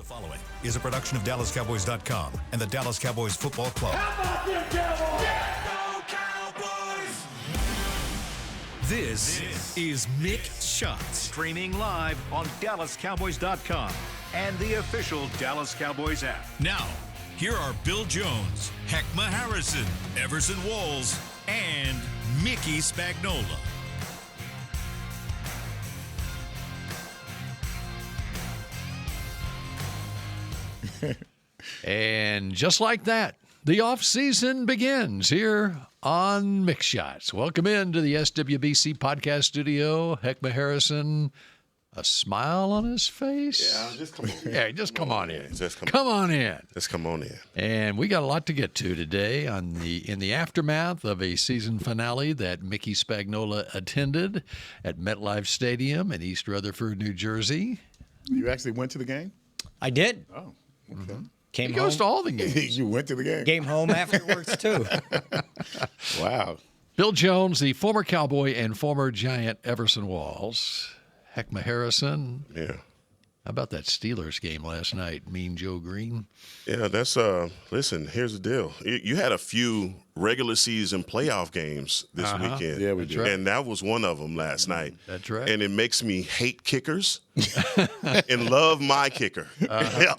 following is a production of DallasCowboys.com and the Dallas Cowboys Football Club. How about them Cowboys? Yeah, go Cowboys! This is Mick Shots. Streaming live on DallasCowboys.com and the official Dallas Cowboys app. Now, here are Bill Jones, Heckma Harrison, Everson Walls, and Mickey Spagnola. And just like that, the offseason begins here on Mick Shots. Welcome into the SWBC podcast studio. Heckma Harrison, a smile on his face. Yeah, just come on. Yeah, just come on in. Just Come on in. Just come on in. And we got a lot to get to today in the aftermath of a season finale that Mickey Spagnola attended at MetLife Stadium in East Rutherford, New Jersey. You actually went to the game? I did. Oh, okay. Mm-hmm. Came He home. goes to all the games. You went to the game? Came home afterwards too. Wow. Bill Jones, the former Cowboy and former Giant Everson Walls. Heckma Harrison. Yeah. How about that Steelers game last night? Mean Joe Green. Yeah, that's listen, here's the deal. You had a few regular season playoff games this weekend. Yeah, we That's did. right. And that was one of them last night. That's right. And it makes me hate kickers and love my kicker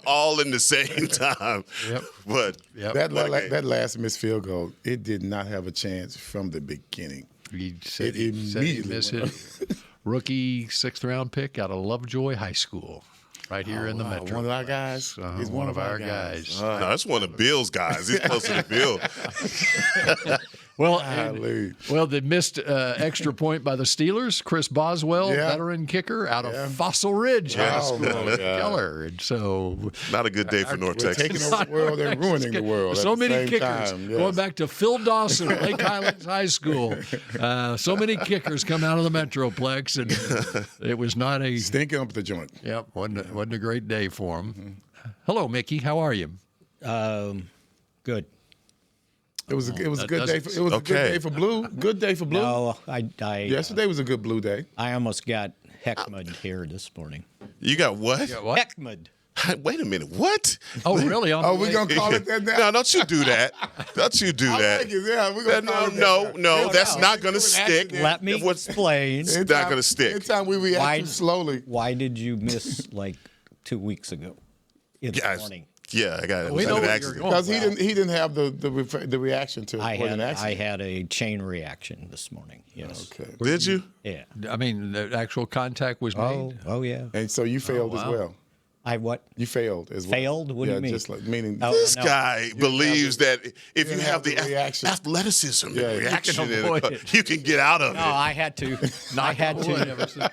all in the same time. Yep. But Yep. That last missed field goal, it did not have a chance from the beginning. He said It he immediately missed went it. Rookie 6th-round pick out of Lovejoy High School, right here in the Wow, Metro. one of our guys. He's one of our guys. no, that's one of Bill's guys. He's closer to Bill. Well, Golly. the missed extra point by the Steelers. Chris Boswell, Yeah. veteran kicker out of Fossil Ridge High Oh, School my in God. Keller. And so Not a good day for North We're Texas. taking over the world and ruining the world. So at the many same kickers time, yes. going back to Phil Dawson at Lake Highlands High School. So many kickers come out of the Metroplex, and it was not a Stinking up the joint. wasn't a great day for him. Hello, Mickey. How are you? Good. It was a good day. doesn't- It was a good Okay. day for Blue. Good day for Blue. No, Yesterday was a good Blue day. I almost got Heckmud here this morning. You got what? What? Heckmud. Wait a minute. What? Oh, really? On Oh, the we're way? gonna call it that now. No, don't you do that. Don't you do I that. like it. Yeah, we're gonna call it that No, now. no, that's no. not going to Do an stick. accident. Let me What's- explain. It's not going to stick. Anytime we react Why- too slowly. Why did you miss like 2 weeks ago in the Guys, morning? yeah, I got it. We It know was an where you're accident. going. Because he didn't have the reaction to I it. An had accident. a chain reaction this morning. Yes. Okay. Did you? Yeah. I mean, the actual contact was made. Oh yeah. And so you failed as wow. well. I what? You failed as well. Failed? What do yeah, you mean? Just like meaning. Oh, This no. guy believes that if you didn't have have the the reaction. athleticism, Yeah, the you reaction, can in avoid it, it. you can get out of No, it. I had to. I had to.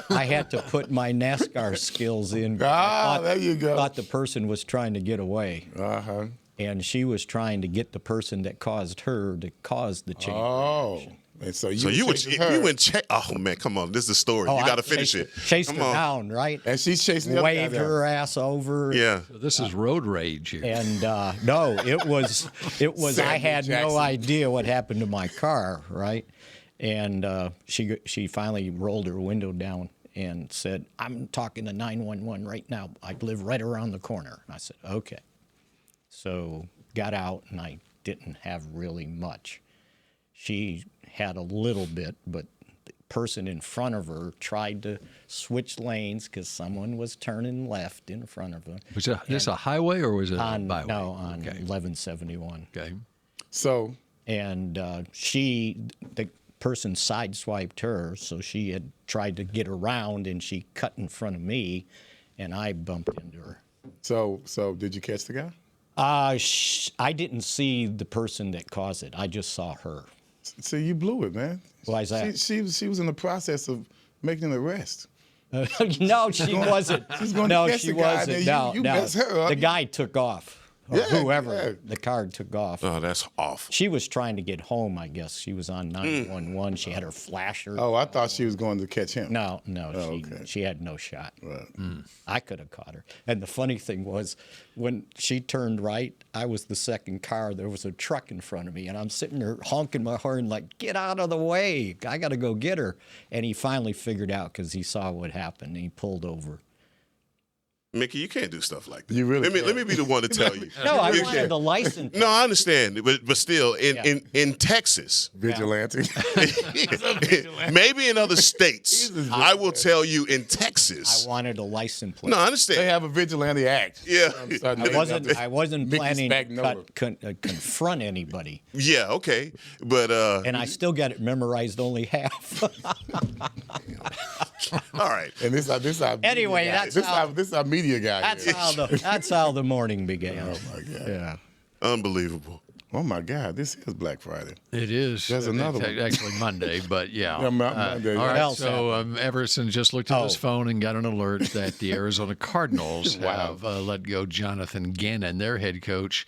I had to put my NASCAR skills in. There you go. Thought the person was trying to get away, Uh-huh. and she was trying to get the person that caused her to cause the chain. Oh. And so you So chasing her. you went check. Oh man, come on, this is the story. Oh, you I got to finish it. Chased Come her on. down, right? And she's chasing the other guy Waved down. her ass over. Yeah. This is road rage here. And no, it was. I had Jackson. no idea what happened to my car, right? And she finally rolled her window down and said, "I'm talking to 911 right now. I live right around the corner." I said, "Okay." So got out, and I didn't have really much. She had a little bit, but the person in front of her tried to switch lanes because someone was turning left in front of her. Was this a highway or was it a On byway? no, on Okay. 1171. Okay. So And the person sideswiped her, so she had tried to get around, and she cut in front of me, and I bumped into her. so did you catch the guy? I didn't see the person that caused it. I just saw her. So you blew it, man. Why is that? She was in the process of making an arrest. No, she wasn't. She's going to no, catch she the guy, wasn't. and No, you no. mess her up. The guy took off. Or Yeah, whoever. yeah. The car took off. Oh, that's awful. She was trying to get home, I guess. She was on 911. She had her flasher. Oh, I thought she was going to catch him. No, okay. she had no shot. Right. I could have caught her. And the funny thing was, when she turned right, I was the second car. There was a truck in front of me, and I'm sitting there honking my horn like, "Get out of the way! I got to go get her." And he finally figured out because he saw what happened. And he pulled over. Mickey, you can't do stuff like that. You really let me be the one to tell you. No, I You wanted can't. the license. No, I understand, but still, in Texas, vigilante. maybe in other states, I will tell you in Texas. I wanted a license plate. No, I understand. They have a vigilante act. Yeah. I wasn't Mickey planning Spagnola. to confront anybody, Yeah, okay, but and I still got it memorized only half. all right. And this our Anyway, media guy. that's this our media guy. That's how the morning began. Oh my God. Yeah. Unbelievable. Oh my God, this is Black Friday. It is. There's another It's one. Actually Monday, but yeah. Yeah, Monday. All What right, else so Everson just looked at his phone and got an alert that the Arizona Cardinals have let go Jonathan Gannon, their head coach.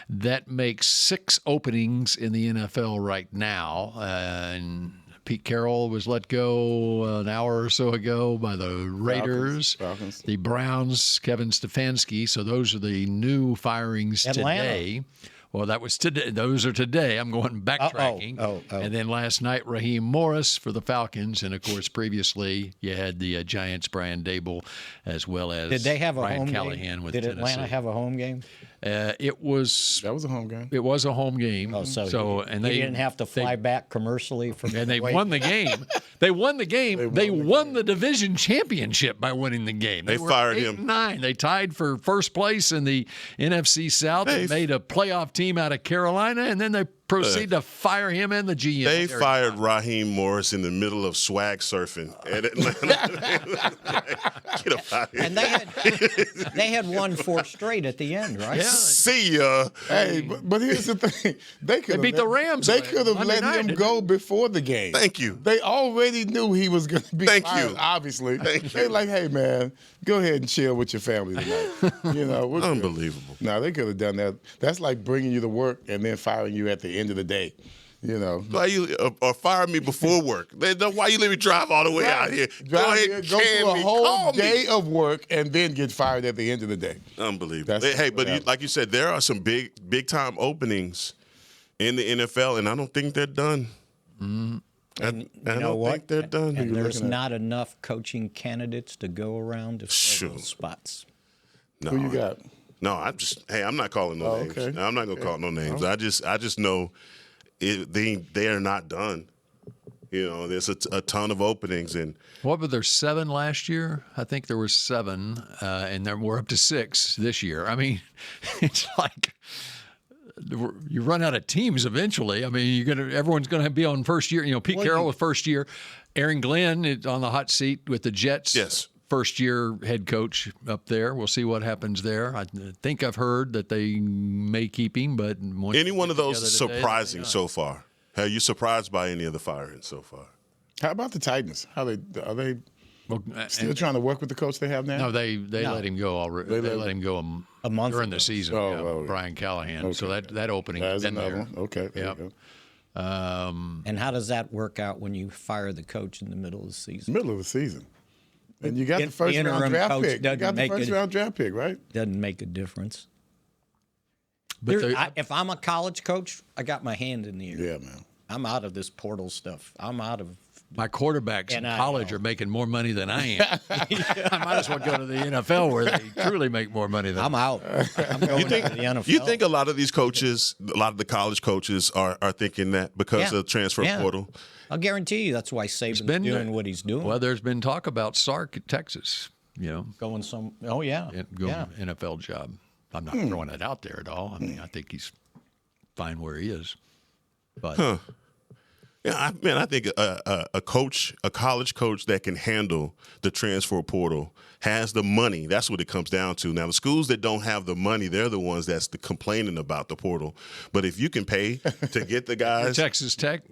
That makes 6 openings in the NFL right now. And Pete Carroll was let go an hour or so ago by the Raiders. Falcons. The Browns, Kevin Stefanski. So those are the new firings Atlanta. today. Well, that was today. Those are today. I'm going backtracking. And then last night, Raheem Morris for the Falcons. And, of course, previously you had the Giants, Brian Dable, as well as Did they have a Brian home Callahan game? with Did Tennessee. Atlanta have a home game? It was That was a home game. It was a home game. Oh, so and they they didn't have to fly back commercially from. And they away. won the game. They won the game. They won the division championship by winning the game. They were fired 8-9. They tied for first place in the NFC South. They made a playoff team out of Carolina, and then they proceed to fire him and the GM. They fired Raheem Morris in the middle of swag surfing at Atlanta. Get up out here. And they had won 4 straight at the end, right? Yeah. See ya. Hey, but here's the thing. They beat the Rams They could have Monday let night, him didn't go before the game. Thank you. They already knew he was going to be Thank fired, you. obviously. Thank They you. like, hey, man, go ahead and chill with your family tonight. We're good. Unbelievable. No, they could have done that. That's like bringing you to work and then firing you at the end of the day. Why you or fire me before work? Why you let me drive all the way out here? Go ahead, go can through a me, whole call day me. of work and then get fired at the end of the day. Unbelievable. That's Hey, but what like you said, there are some big time openings in the NFL, and I don't think they're done. I don't think they're done. And there's not enough coaching candidates to go around to fill Sure. those spots. No, Who you got? No, I'm not calling no names. okay. I'm not gonna call no names. I just know they are not done. There's a ton of openings, and What were there, 7 last year? I think there were 7, and then we're up to 6 this year. I mean, it's like you run out of teams eventually. I mean, everyone's gonna be on first year. Pete Carroll was first year. Aaron Glenn is on the hot seat with the Jets. Yes. First year head coach up there. We'll see what happens there. I think I've heard that they may keep him, but any one of those is together today, surprising so far. Are you surprised by any of the firings so far? How about the Titans? Are they Well, still trying to work with the coach they have now? No, they let him go already. They let him go A month during ago. the season. Oh, Brian Callahan. Okay. So that opening That's been another there. one. Okay. There Yep. you go. And how does that work out when you fire the coach in the middle of the season? Middle of the season. And you got the The first round interim draft coach pick. You doesn't got the make first it- round draft pick, right? Doesn't make a difference. But If I'm a college coach, I got my hand in the air. Yeah, man. I'm out of this portal stuff. I'm out of. my quarterbacks in NIL. college are making more money than I am. I might as well go to the NFL where they truly make more money than I'm out. I'm going to the NFL. You think a lot of these coaches, a lot of the college coaches are thinking that because Yeah. of transfer Yeah. portal? I'll guarantee you that's why Saban's been- doing what he's doing. Well, there's been talk about Sark at Texas, Going some. Oh yeah. going Yeah. NFL job. I'm not throwing it out there at all. I mean, I think he's fine where he is. But Yeah, I think a coach, a college coach that can handle the transfer portal has the money. That's what it comes down to. Now, the schools that don't have the money, they're the ones that's complaining about the portal. But if you can pay to get the guys, Texas Tech,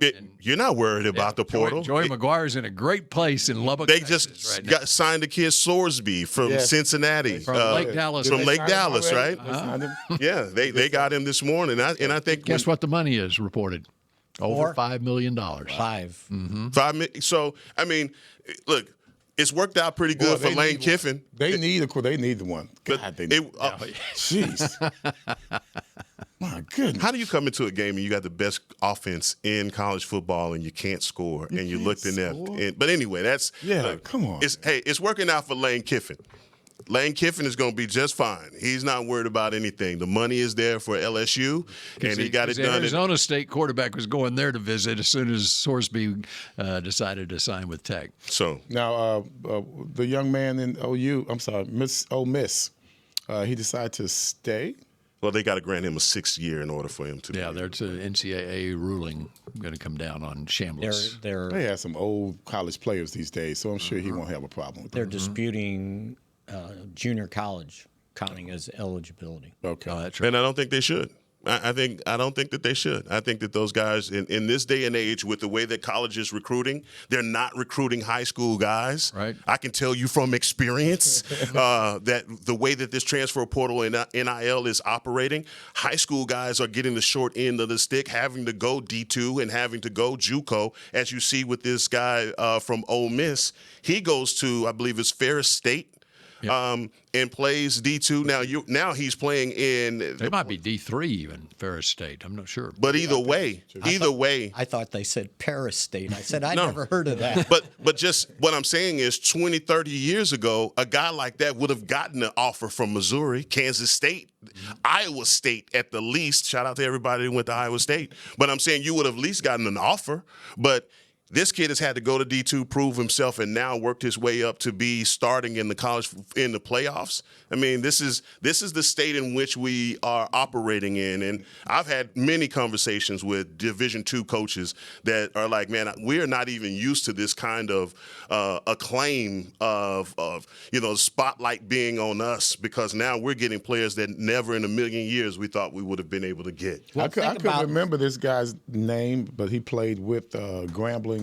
you're not worried about the portal. Joey McGuire's in a great place in Lubbock. They Texas just right now. got signed the kid Sorsby from Yeah. Cincinnati, From Lake Dallas. From Did they Lake sign him Dallas, already? right? They signed him? Yeah, they got him this morning, and I think Guess what the money is reported? Over Four? $5 million. 5. So I mean, look, it's worked out pretty good Boy, for they Lane need Kiffin. They need the one. But God, they need Jeez. My goodness. How do you come into a game and you got the best offense in college football and you can't score and you can't looked in there? score? But anyway, that's Yeah, come on. It's working out for Lane Kiffin. Lane Kiffin is going to be just fine. He's not worried about anything. The money is there for LSU, and he got it done. Arizona State quarterback was going there to visit as soon as Sorsby decided to sign with Tech. So Now, the young man in Ole Miss, he decided to stay. well, they got to grant him a 6th year in order for him to. Yeah, there's an NCAA ruling going to come down on Shambles. They have some old college players these days, so I'm sure he won't have a problem with They're that. disputing junior college counting as eligibility. Okay. Oh, that's right. And I don't think they should. I don't think that they should. I think that those guys in this day and age, with the way that college is recruiting, they're not recruiting high school guys. Right. I can tell you from experience that the way that this transfer portal and NIL is operating, high school guys are getting the short end of the stick, having to go D2 and having to go JUCO, as you see with this guy from Ole Miss. He goes to, I believe it's Ferris State. And plays D2. Now he's playing in. They might be D3 even, Ferris State. I'm not sure. But either way. I thought they said Paris State. I said, I No. never heard of that. But just what I'm saying is 20, 30 years ago, a guy like that would have gotten an offer from Missouri, Kansas State, Iowa State at the least. Shout out to everybody who went to Iowa State. But I'm saying you would have at least gotten an offer. But this kid has had to go to D2, prove himself, and now worked his way up to be starting in the playoffs. I mean, this is the state in which we are operating in. And I've had many conversations with Division II coaches that are like, man, we're not even used to this kind of acclaim of spotlight being on us, because now we're getting players that never in a million years we thought we would have been able to get. I couldn't remember this guy's name, but he played with Grambling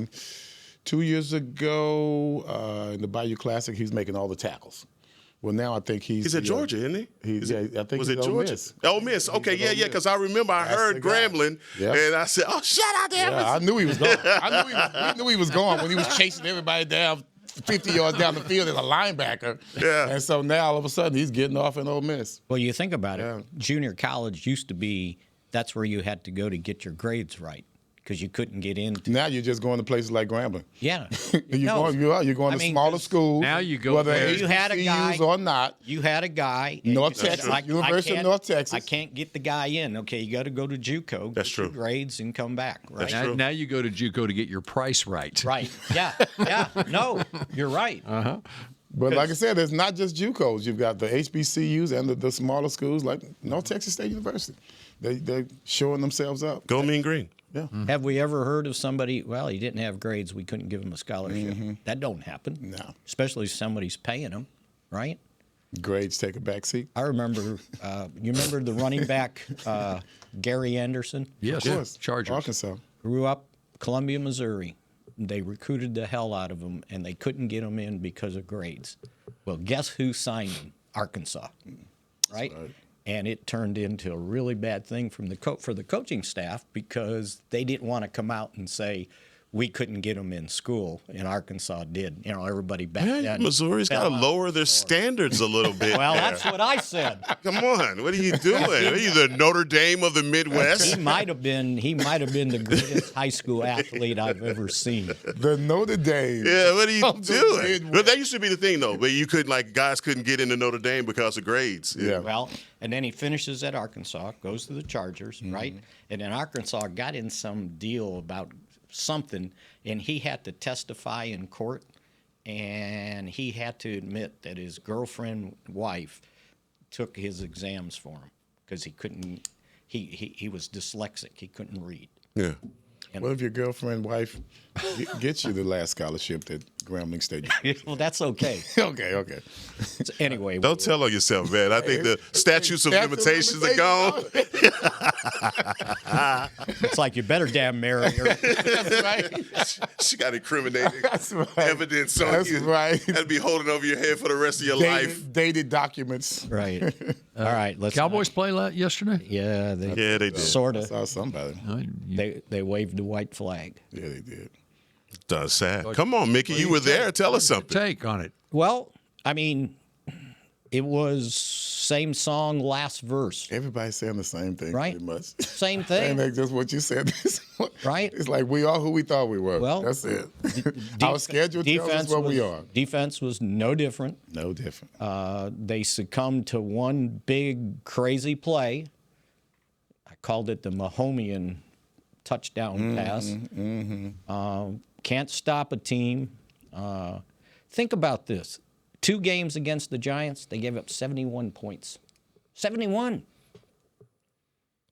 2 years ago in the Bayou Classic. He's making all the tackles. Well, now I think he's at Georgia, isn't he? I think was he's it Georgia? Ole Miss. Okay, yeah, because I remember I heard Grambling, and I said, "Oh, shout out to Emerson." Yeah, I knew he was going. We knew he was going when he was chasing everybody down 50 yards down the field as a linebacker. Yeah. And so now all of a sudden he's getting off in Ole Miss. Well, you think about it. Junior college used to be that's where you had to go to get your grades right, because you couldn't get in. Now you're just going to places like Grambling. Yeah. You're going to smaller schools. Now you go whether there. You had a guy or not. You had a guy. and North you said, Texas, University of North Texas. I can't get the guy in. Okay, you got to go to JUCO. That's get your true. grades and come back. Right. That's true. Now you go to JUCO to get your price right. Right. Yeah. Yeah. No, you're right. But like I said, it's not just JUCOs. You've got the HBCUs and the smaller schools like North Texas State University. They're showing themselves up. Go Mean Green. Yeah. Have we ever heard of somebody, well, he didn't have grades, we couldn't give him a scholarship? That don't happen. No. Especially if somebody's paying him, right? Grades take a back seat. I remember, you remember the running back, Gary Anderson? Yes, Of course. Chargers. Arkansas. Grew up Columbia, Missouri. They recruited the hell out of him, and they couldn't get him in because of grades. Well, guess who signed him? Arkansas, right? And it turned into a really bad thing for the coaching staff, because they didn't want to come out and say, we couldn't get them in school, and Arkansas did. You know, everybody back then. Missouri's got to lower their standards a little bit. Well, there. that's what I said. Come on, what are you doing? Are you the Notre Dame of the Midwest? He might have been the greatest high school athlete I've ever seen. The Notre Dame. Yeah, what are you of the doing? Midwest. But that used to be the thing, though. But you couldn't, guys couldn't get into Notre Dame because of grades. Yeah. Well, and then he finishes at Arkansas, goes to the Chargers, right? And then Arkansas got in some deal about something, and he had to testify in court, and he had to admit that his girlfriend wife took his exams for him because he couldn't. He was dyslexic. He couldn't read. Yeah. What if your girlfriend, wife gets you the last scholarship that Grambling State? Well, that's okay. Okay. So anyway, Don't tell on yourself, man. I think the statutes of limitations are gone. it's like you better damn marry her. That's right. She got incriminating That's right. evidence on That's you. right. That'd be holding over your head for the rest of your life. Dated documents. Right. All right. Let's. Cowboys play yesterday? Yeah, they Yeah, they did. sort I of. saw somebody. They waved the white flag. Yeah, they did. That's sad. Come on, Mickey. You were there. Tell us something. Take on it. Well, I mean, it was same song, last verse. Everybody's saying the same thing, Right. pretty much. Same thing. And just what you said. Right. It's like we are who we thought we were. Well, that's it. Our schedule tells us what we are. Defense was no different. No different. They succumbed to one big crazy play. I called it the Mahomian touchdown pass. Can't stop a team. Think about this. 2 games against the Giants, they gave up 71 points. 71.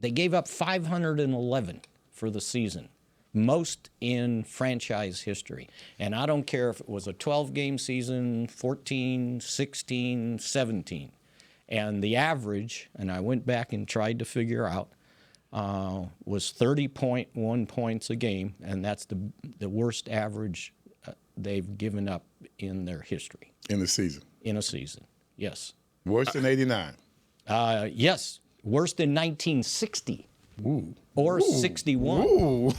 They gave up 511 for the season, most in franchise history. And I don't care if it was a 12-game season, 14, 16, 17. And the average, and I went back and tried to figure out, was 30.1 points a game, and that's the worst average they've given up in their history. In the season. In a season, yes. Worse than 89. Yes, worse than 1960 Ooh. or 61. Ooh.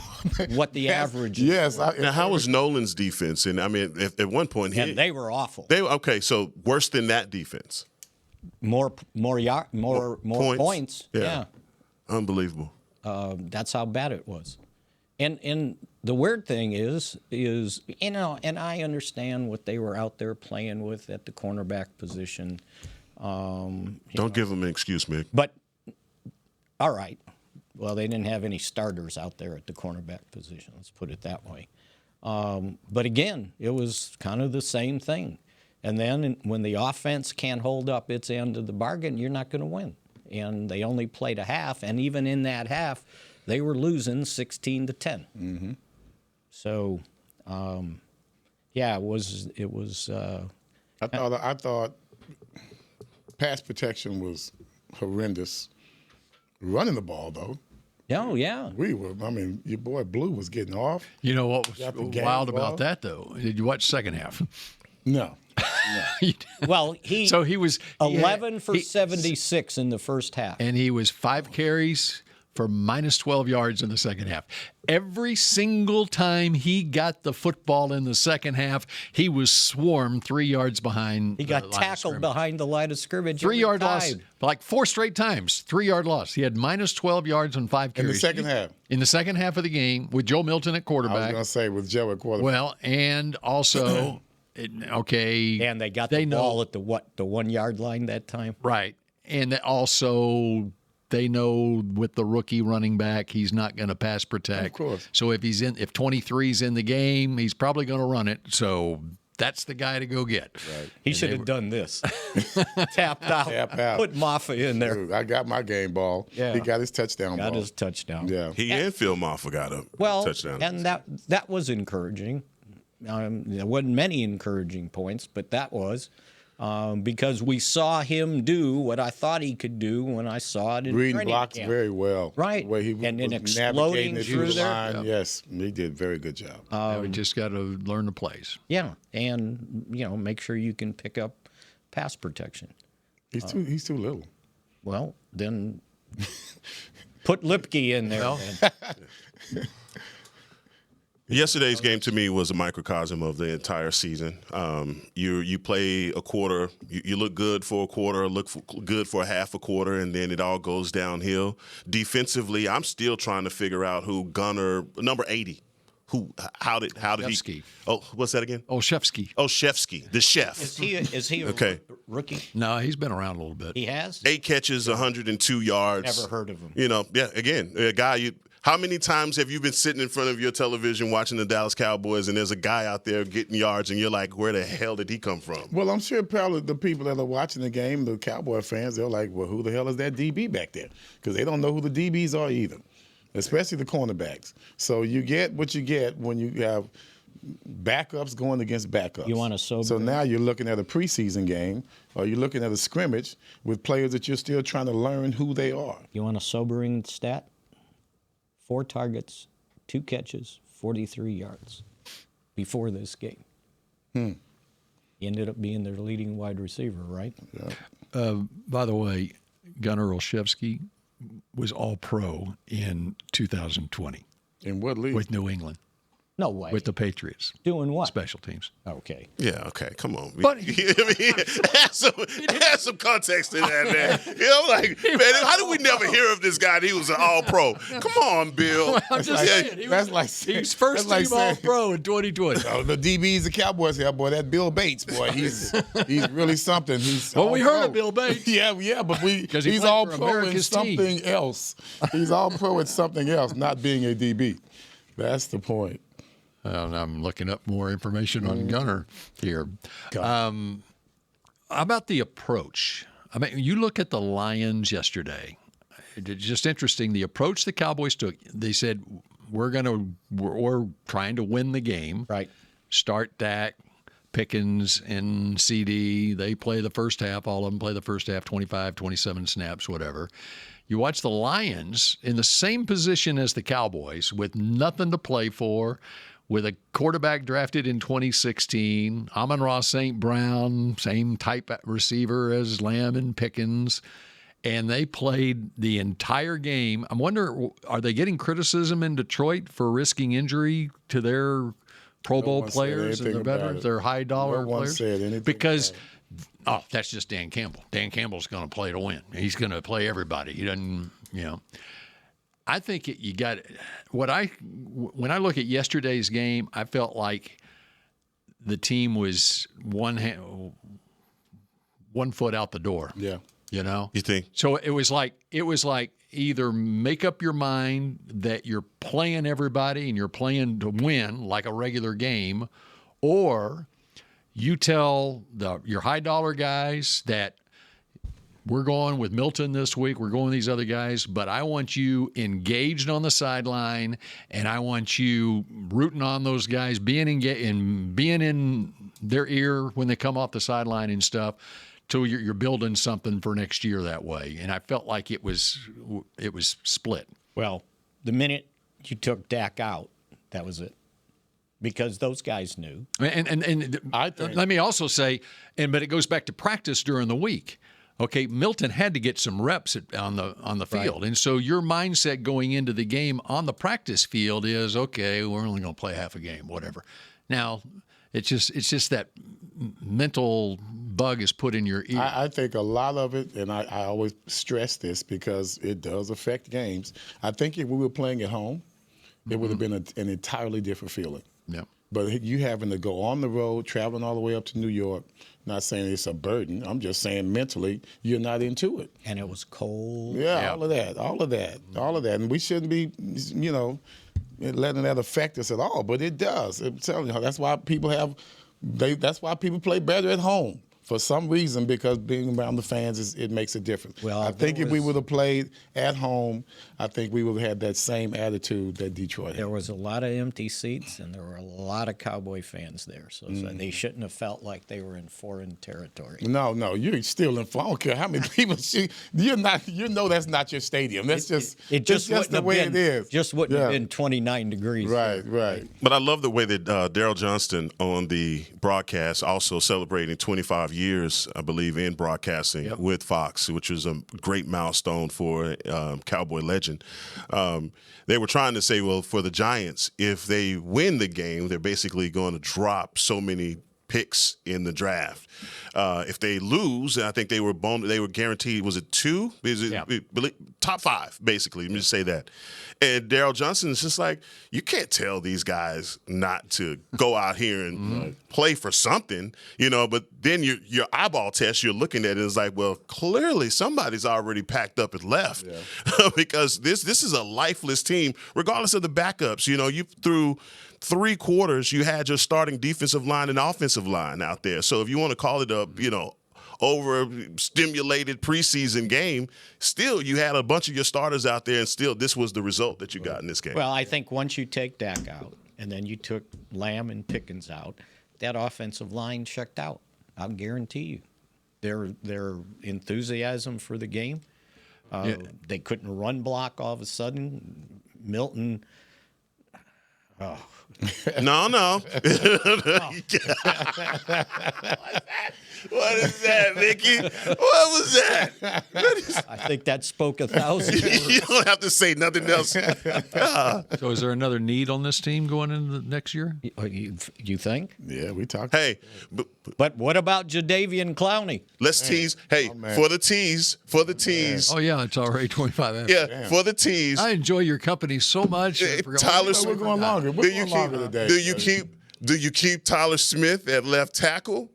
What the average is. Yes. Now, how was Nolan's defense? And I mean, at one point, And they were awful. okay. So worse than that defense. More points. Yeah. Unbelievable. That's how bad it was. And the weird thing is and I understand what they were out there playing with at the cornerback position. Don't give them an excuse, Mick. But all right. Well, they didn't have any starters out there at the cornerback position. Let's put it that way. But again, it was kind of the same thing. And then when the offense can't hold up its end of the bargain, you're not going to win. And they only played a half, and even in that half, they were losing 16-10. Mm-hmm. So, yeah, it was. I thought pass protection was horrendous. Running the ball, though. Oh, yeah. We were. I mean, your boy Blue was getting off. You know what was Got the game wild ball. about that, though? Did you watch second half? No. Well, he 11 for 76 in the first half. And he was 5 carries for minus 12 yards in the second half. Every single time he got the football in the second half, he was swarmed 3 yards behind. He got tackled behind the line of scrimmage. 3-yard loss, time. like 4 straight times. 3-yard loss. He had minus 12 yards on 5 carries. In the second half. In the second half of the game with Joe Milton at I was quarterback. going to say with Joe at quarterback. Well, and also, okay. And they got the ball at the 1 yard line that time. Right. And also, they know with the rookie running back, he's not going to pass protect. Of course. So if 23's in the game, he's probably going to run it. So that's the guy to go get. Right. He should have done this. Tapped out. Tap out. Put Maffa in there. Dude, I got my game ball. Yeah. He got his touchdown Got ball. his touchdown. Yeah. He and Phil Maffa got a touchdown. And that was encouraging. There wasn't many encouraging points, but that was because we saw him do what I thought he could do when I saw it in Reading training blocks camp. very well. Right. The way he And then was exploding navigating it through the there. line. Yes, he did a very good job. We just got to learn the plays. Yeah, and make sure you can pick up pass protection. He's too little. Well, then put Lipke in there. Well, then. Yesterday's game to me was a microcosm of the entire season. You play a quarter, you look good for a quarter, good for half a quarter, and then it all goes downhill. Defensively, I'm still trying to figure out who Gunner, number 80, how did Shefsky. he? Oh, what's that again? Olszewski. Oh, Shefsky, the chef. Is he a Okay. rookie? No, he's been around a little bit. He has? 8 catches, 102 yards. Never heard of him. Again, a guy how many times have you been sitting in front of your television watching the Dallas Cowboys and there's a guy out there getting yards and you're like, where the hell did he come from? Well, I'm sure probably the people that are watching the game, the Cowboy fans, they're like, well, who the hell is that DB back there? Because they don't know who the DBs are either, especially the cornerbacks. So you get what you get when you have backups going against backups. You want a sober- So now you're looking at a preseason game or you're looking at a scrimmage with players that you're still trying to learn who they are. You want a sobering stat? 4 targets, 2 catches, 43 yards before this game. He ended up being their leading wide receiver, right? Yeah. By the way, Gunnar Olszewski was all pro in 2020 In what league? with New England. No way. with the Patriots. Doing what? Special teams. Okay. Yeah, okay, come on. But- I mean, add some context to that, man. You know, like, man, how did we never hear of this guy? He was an all-pro. Come on, Bill. I'm just saying. He's first team All-Pro in 2020. Oh, the DBs, the Cowboys here, boy. That Bill Bates, boy, he's really something. He's Well, we all-pro. heard of Bill Bates. Yeah, but he he's played all for pro in America's something team. else. He's all pro in something else, not being a DB. That's the point. I'm looking up more information on Gunner here. How about the approach? I mean, you look at the Lions yesterday. It's just interesting. The approach the Cowboys took. They said we're trying to win the game. Right. Start Dak, Pickens, and CD. They play the first half. All of them play the first half, 25, 27 snaps, whatever. You watch the Lions in the same position as the Cowboys with nothing to play for, with a quarterback drafted in 2016, Amon-Ra St. Brown, same type receiver as Lamb and Pickens, and they played the entire game. I wonder, are they getting criticism in Detroit for risking injury to their Pro Bowl players and their veterans, their high-dollar No one players? said anything Because about it. that's just Dan Campbell. Dan Campbell's going to play to win. He's going to play everybody. He doesn't, I think you got when I look at yesterday's game, I felt like the team was one foot out the door. Yeah. You think? So it was like either make up your mind that you're playing everybody and you're playing to win like a regular game, or you tell your high dollar guys that we're going with Milton this week, we're going with these other guys, but I want you engaged on the sideline, and I want you rooting on those guys, being engaged and being in their ear when they come off the sideline and stuff, till you're building something for next year that way. And I felt like it was split. Well, the minute you took Dak out, that was it. Because those guys knew. And I think, let me also say, but it goes back to practice during the week. Okay, Milton had to get some reps on the field, and so your mindset going into the game on the practice field is, okay, we're only going to play half a game, whatever. Now, it's just that mental bug is put in your ear. I think a lot of it, and I always stress this because it does affect games. I think if we were playing at home, it would have been an entirely different feeling. Yeah. But you having to go on the road, traveling all the way up to New York, not saying it's a burden. I'm just saying mentally you're not into it. And it was cold. Yeah, all of that. And we shouldn't be, letting that affect us at all. But it does. I'm telling you, that's why people play better at home. For some reason, because being around the fans, it makes a difference. Well, I think if we would have played at home, I think we would have had that same attitude that Detroit had. There was a lot of empty seats, and there were a lot of Cowboy fans there. So they shouldn't have felt like they were in foreign territory. No, you're still in. I don't care how many people. You're not. You know that's not your stadium. That's just the way it is. Just wouldn't have been 29 degrees. Right. But I love the way that Daryl Johnston on the broadcast also celebrating 25 years, I believe, in broadcasting with Fox, which was a great milestone for Cowboy legend. They were trying to say, well, for the Giants, if they win the game, they're basically going to drop so many picks in the draft. If they lose, I think they were guaranteed, was it 2? Top 5, basically. Let me just say that. And Daryl Johnson is just like, you can't tell these guys not to go out here and play for something, but then your eyeball test, you're looking at it is like, well, clearly somebody's already packed up and left because this is a lifeless team, regardless of the backups. You threw 3 quarters, you had your starting defensive line and offensive line out there. So if you want to call it a, over-stimulated preseason game, still you had a bunch of your starters out there, and still this was the result that you got in this game. Well, I think once you take Dak out and then you took Lamb and Pickens out, that offensive line checked out. I'll guarantee you. Their enthusiasm for the game, they couldn't run block all of a sudden. Milton... No. What is that, Mickey? What was that? I think that spoke 1,000 words. You don't have to say nothing else. So is there another need on this team going into the next year? You think? Yeah, we talked. Hey, But what about Jadeveon Clowney? let's tease. Hey, for the tease. Oh, yeah, it's already 25 minutes. Yeah, for the tease. I enjoy your company so much. I forgot- Tyler We're going longer. We're going longer today. Do you keep Tyler Smith at left tackle?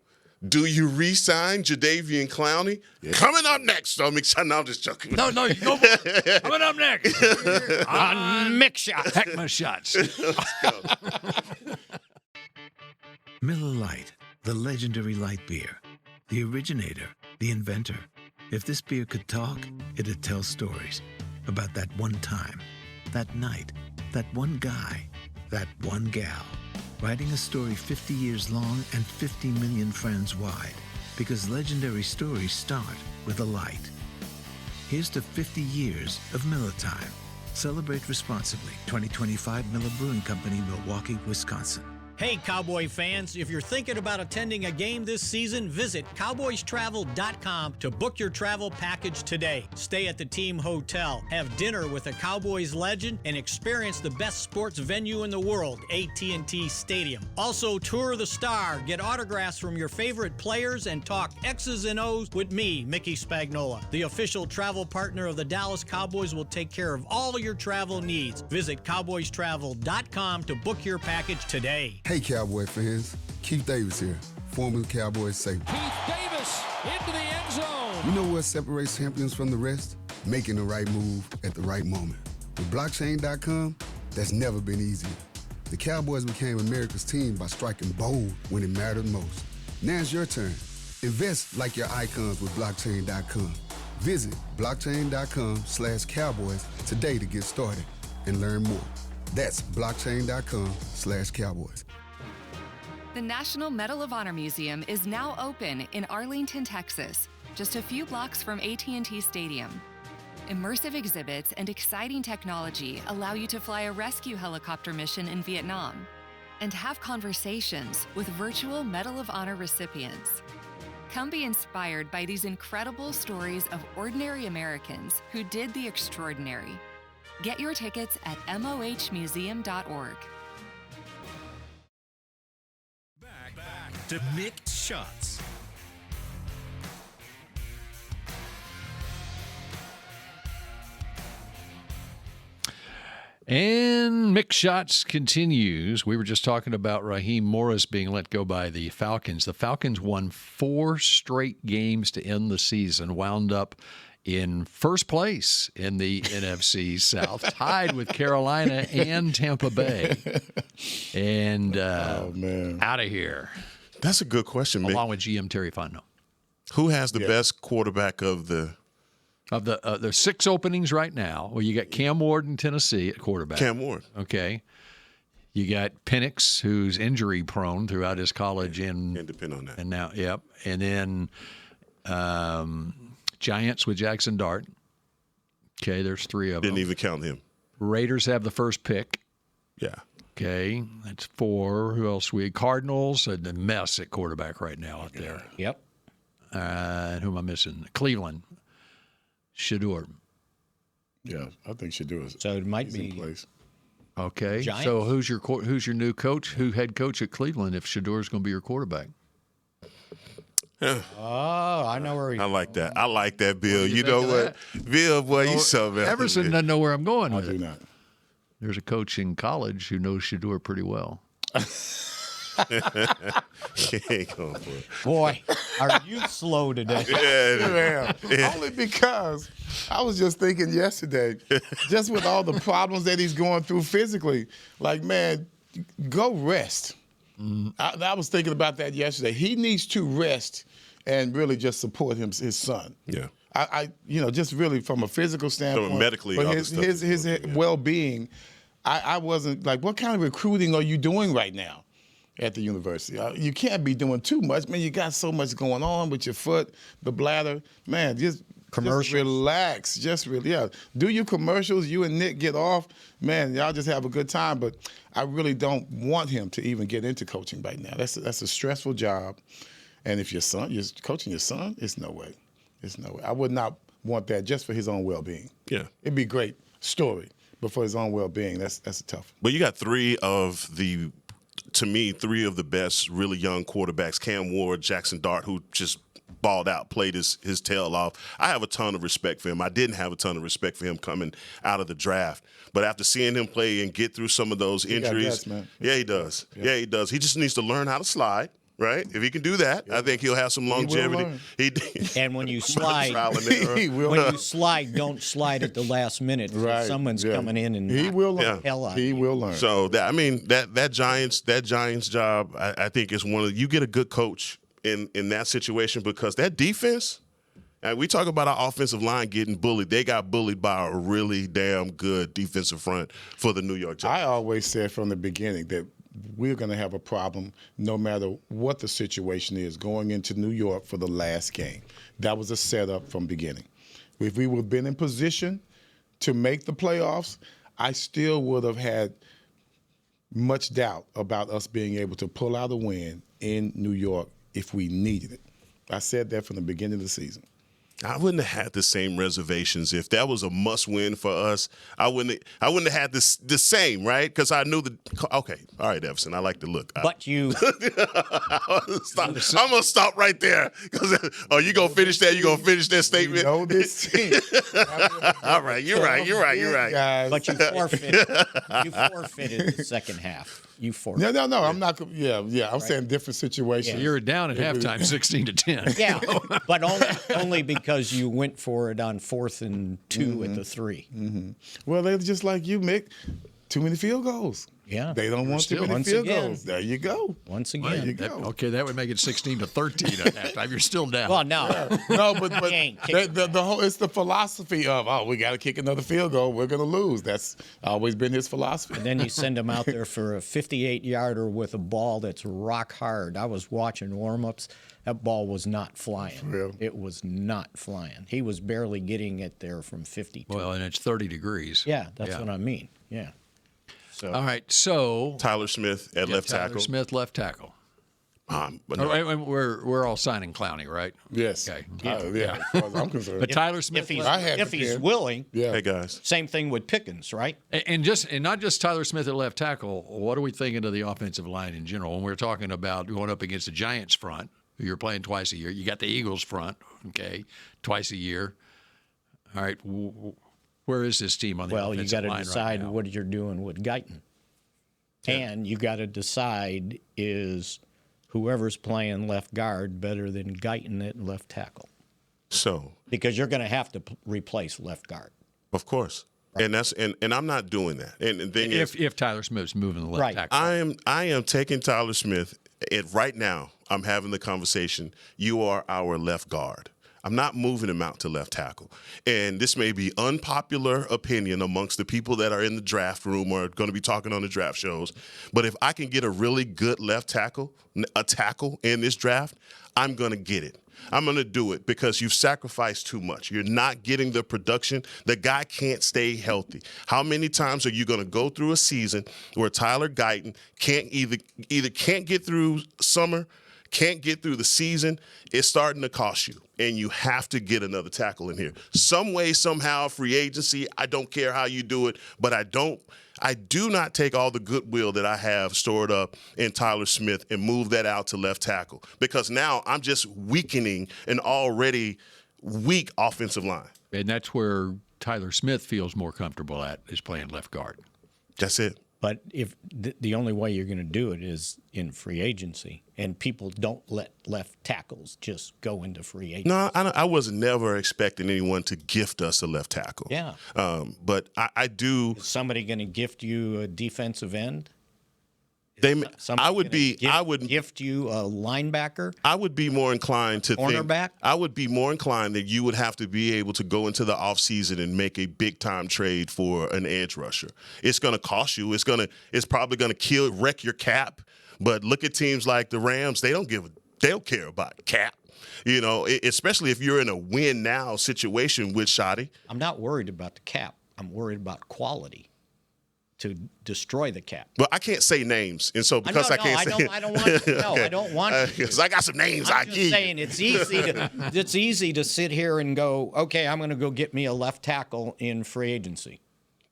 Do you re-sign Jadeveon Clowney? Yeah. Coming up next. No, I'm just joking. No, you go. Coming up next. On Mick Shots. Heckma Shots. Miller Lite, the legendary light beer. The originator, the inventor. If this beer could talk, it'd tell stories about that one time, that night, that one guy, that one gal. Writing a story 50 years long and 50 million friends wide. Because legendary stories start with a light. Here's to 50 years of Miller Time. Celebrate responsibly. 2025 Miller Brewing Company, Milwaukee, Wisconsin. Hey, Cowboy fans, if you're thinking about attending a game this season, visit cowboystravel.com to book your travel package today. Stay at the team hotel, have dinner with a Cowboys legend, and experience the best sports venue in the world, AT&T Stadium. Also, tour the Star, get autographs from your favorite players, and talk X's and O's with me, Mickey Spagnola. The official travel partner of the Dallas Cowboys will take care of all your travel needs. Visit cowboystravel.com to book your package today. Hey, Cowboy fans. Keith Davis here, former Cowboys safety. Keith Davis into the end zone. You know what separates champions from the rest? Making the right move at the right moment. With blockchain.com, that's never been easier. The Cowboys became America's team by striking bold when it mattered most. Now it's your turn. Invest like your icons with blockchain.com. Visit blockchain.com/Cowboys today to get started and learn more. That's blockchain.com/Cowboys. The National Medal of Honor Museum is now open in Arlington, Texas, just a few blocks from AT&T Stadium. Immersive exhibits and exciting technology allow you to fly a rescue helicopter mission in Vietnam and have conversations with virtual Medal of Honor recipients. Come be inspired by these incredible stories of ordinary Americans who did the extraordinary. Get your tickets at mohmuseum.org. Back to Mick Shots. And Mick Shots continues. We were just talking about Raheem Morris being let go by the Falcons. The Falcons won 4 straight games to end the season, wound up in first place in the NFC South, tied with Carolina and Tampa Bay. And out of here. That's a good question, Mick. Along with GM Terry Fontenot. Who has the best quarterback of the... There's 6 openings right now. Well, you got Cam Ward in Tennessee at quarterback. Cam Ward. Okay. You got Penix, who's injury prone throughout his college. Can't depend on that. And now, yep. And then Giants with Jackson Dart. Okay, there's 3 of them. Didn't even count him. Raiders have the first pick. Yeah. Okay, that's 4. Who else? Cardinals, a mess at quarterback right now out there. Yep. And who am I missing? Cleveland. Shador. Yeah, I think Shador is. So it might in be place. Okay. Giants. So who's your new coach? Who head coach at Cleveland if Shador's going to be your quarterback? Yeah. Oh, I know where he. I like that. I like that, Bill. You know what? Bill, boy, you so bad. Everson doesn't know where I'm going with I do it. not. There's a coach in college who knows Shador pretty well. He ain't going for it. Boy, are you slow today? Yeah. Only because I was just thinking yesterday, just with all the problems that he's going through physically, like, man, go rest. I was thinking about that yesterday. He needs to rest and really just support his son. Yeah. I just really from a physical standpoint, medically, but all his the stuff well-being, I wasn't like, what kind of recruiting are you doing right now at the university? You can't be doing too much, man. You got so much going on with your foot, the bladder, man. Just relax, do your commercials. You and Nick get off, man. Y'all just have a good time. But I really don't want him to even get into coaching right now. That's a stressful job. And if you're coaching your son, it's no way. It's no way. I would not want that just for his own well-being. Yeah. It'd be a great story, but for his own well-being, that's a tough. But you got three of the best really young quarterbacks, Cam Ward, Jackson Dart, who just balled out, played his tail off. I have a ton of respect for him. I didn't have a ton of respect for him coming out of the draft. But after seeing him play and get through some of those injuries, yeah, he does. Yeah, he does. He just needs to learn how to slide. Right? If he can do that, I think he'll have some longevity. And when you slide, don't slide at the last minute. Right. Someone's coming in and he will learn. The hell out. He will learn. So that Giants job, I think is one of you get a good coach in that situation because that defense. And we talk about our offensive line getting bullied. They got bullied by a really damn good defensive front for the New York Giants. I always said from the beginning that we're going to have a problem no matter what the situation is going into New York for the last game. That was a setup from beginning. If we would have been in position to make the playoffs, I still would have had much doubt about us being able to pull out a win in New York if we needed it. I said that from the beginning of the season. I wouldn't have had the same reservations if that was a must-win for us. I wouldn't have had the same, right? Because I knew okay, all right, Everson, I like the look. But you, I'm gonna stop right there because you gonna finish that? You gonna finish that statement? You know this team. All right, you're right. Guys. But you forfeited the second half. You forfeited. No. I'm not. Yeah. I'm saying different situations. You were down at halftime, 16-10. Yeah, but only because you went for it on 4th and 2 at the 3. Mm-hmm. Well, they're just like you, Mick. Too many field goals. Yeah, they don't want too many field goals. There you go. Once again, there you go. Okay, that would make it 16-13 at halftime. You're still down. Well, no, but the whole it's the philosophy of we got to kick another field goal. We're going to lose. That's always been his philosophy. And then you send him out there for a 58-yarder with a ball that's rock hard. I was watching warm-ups. That ball was not flying. Real. It was not flying. He was barely getting it there from 52. Well, and it's 30 degrees. Yeah, that's what I mean. Yeah. So. All right, so Tyler Smith at left tackle. Tyler Smith, left tackle. But no. We're all signing Clowney, right? Yes. Okay. Yeah. As far as I'm concerned. But Tyler Smith, if he's willing. Yeah. Hey guys. Same thing with Pickens, right? And not just Tyler Smith at left tackle. What are we thinking of the offensive line in general? When we're talking about going up against the Giants front, who you're playing twice a year. You got the Eagles front, okay, twice a year. All right. Where is this team on the offensive line? Well, you got to decide what you're doing with Guyton. Yeah. And you got to decide, is whoever's playing left guard better than Guyton at left tackle? So because you're going to have to replace left guard. Of course. Right. And I'm not doing that. And the thing if Tyler Smith's moving the left tackle. I am taking Tyler Smith right now. I'm having the conversation. You are our left guard. I'm not moving him out to left tackle. And this may be unpopular opinion amongst the people that are in the draft room or going to be talking on the draft shows. But if I can get a really good left tackle, a tackle in this draft, I'm going to get it. I'm going to do it because you've sacrificed too much. You're not getting the production. The guy can't stay healthy. How many times are you going to go through a season where Tyler Guyton can't either can't get through summer, can't get through the season? It's starting to cost you, and you have to get another tackle in here. Some way, somehow, free agency, I don't care how you do it, but I do not take all the goodwill that I have stored up in Tyler Smith and move that out to left tackle because now I'm just weakening an already weak offensive line. And that's where Tyler Smith feels more comfortable at, is playing left guard. That's it. But if the only way you're going to do it is in free agency, and people don't let left tackles just go into free agency. No, I was never expecting anyone to gift us a left tackle. Yeah. But I do. Is somebody going to gift you a defensive end? I would gift you a linebacker. I would be more inclined to cornerback. I would be more inclined that you would have to be able to go into the offseason and make a big time trade for an edge rusher. It's going to cost you. It's probably going to wreck your cap. But look at teams like the Rams. They don't care about cap. You know, especially if you're in a win now situation with Shoddy. I'm not worried about the cap. I'm worried about quality. to destroy the cap. But I can't say names, and so because I can't say, I don't want to. No, okay. I don't want to. Because I got some names. I'm just saying it's easy to sit here and go, okay, I'm going to go get me a left tackle in free agency.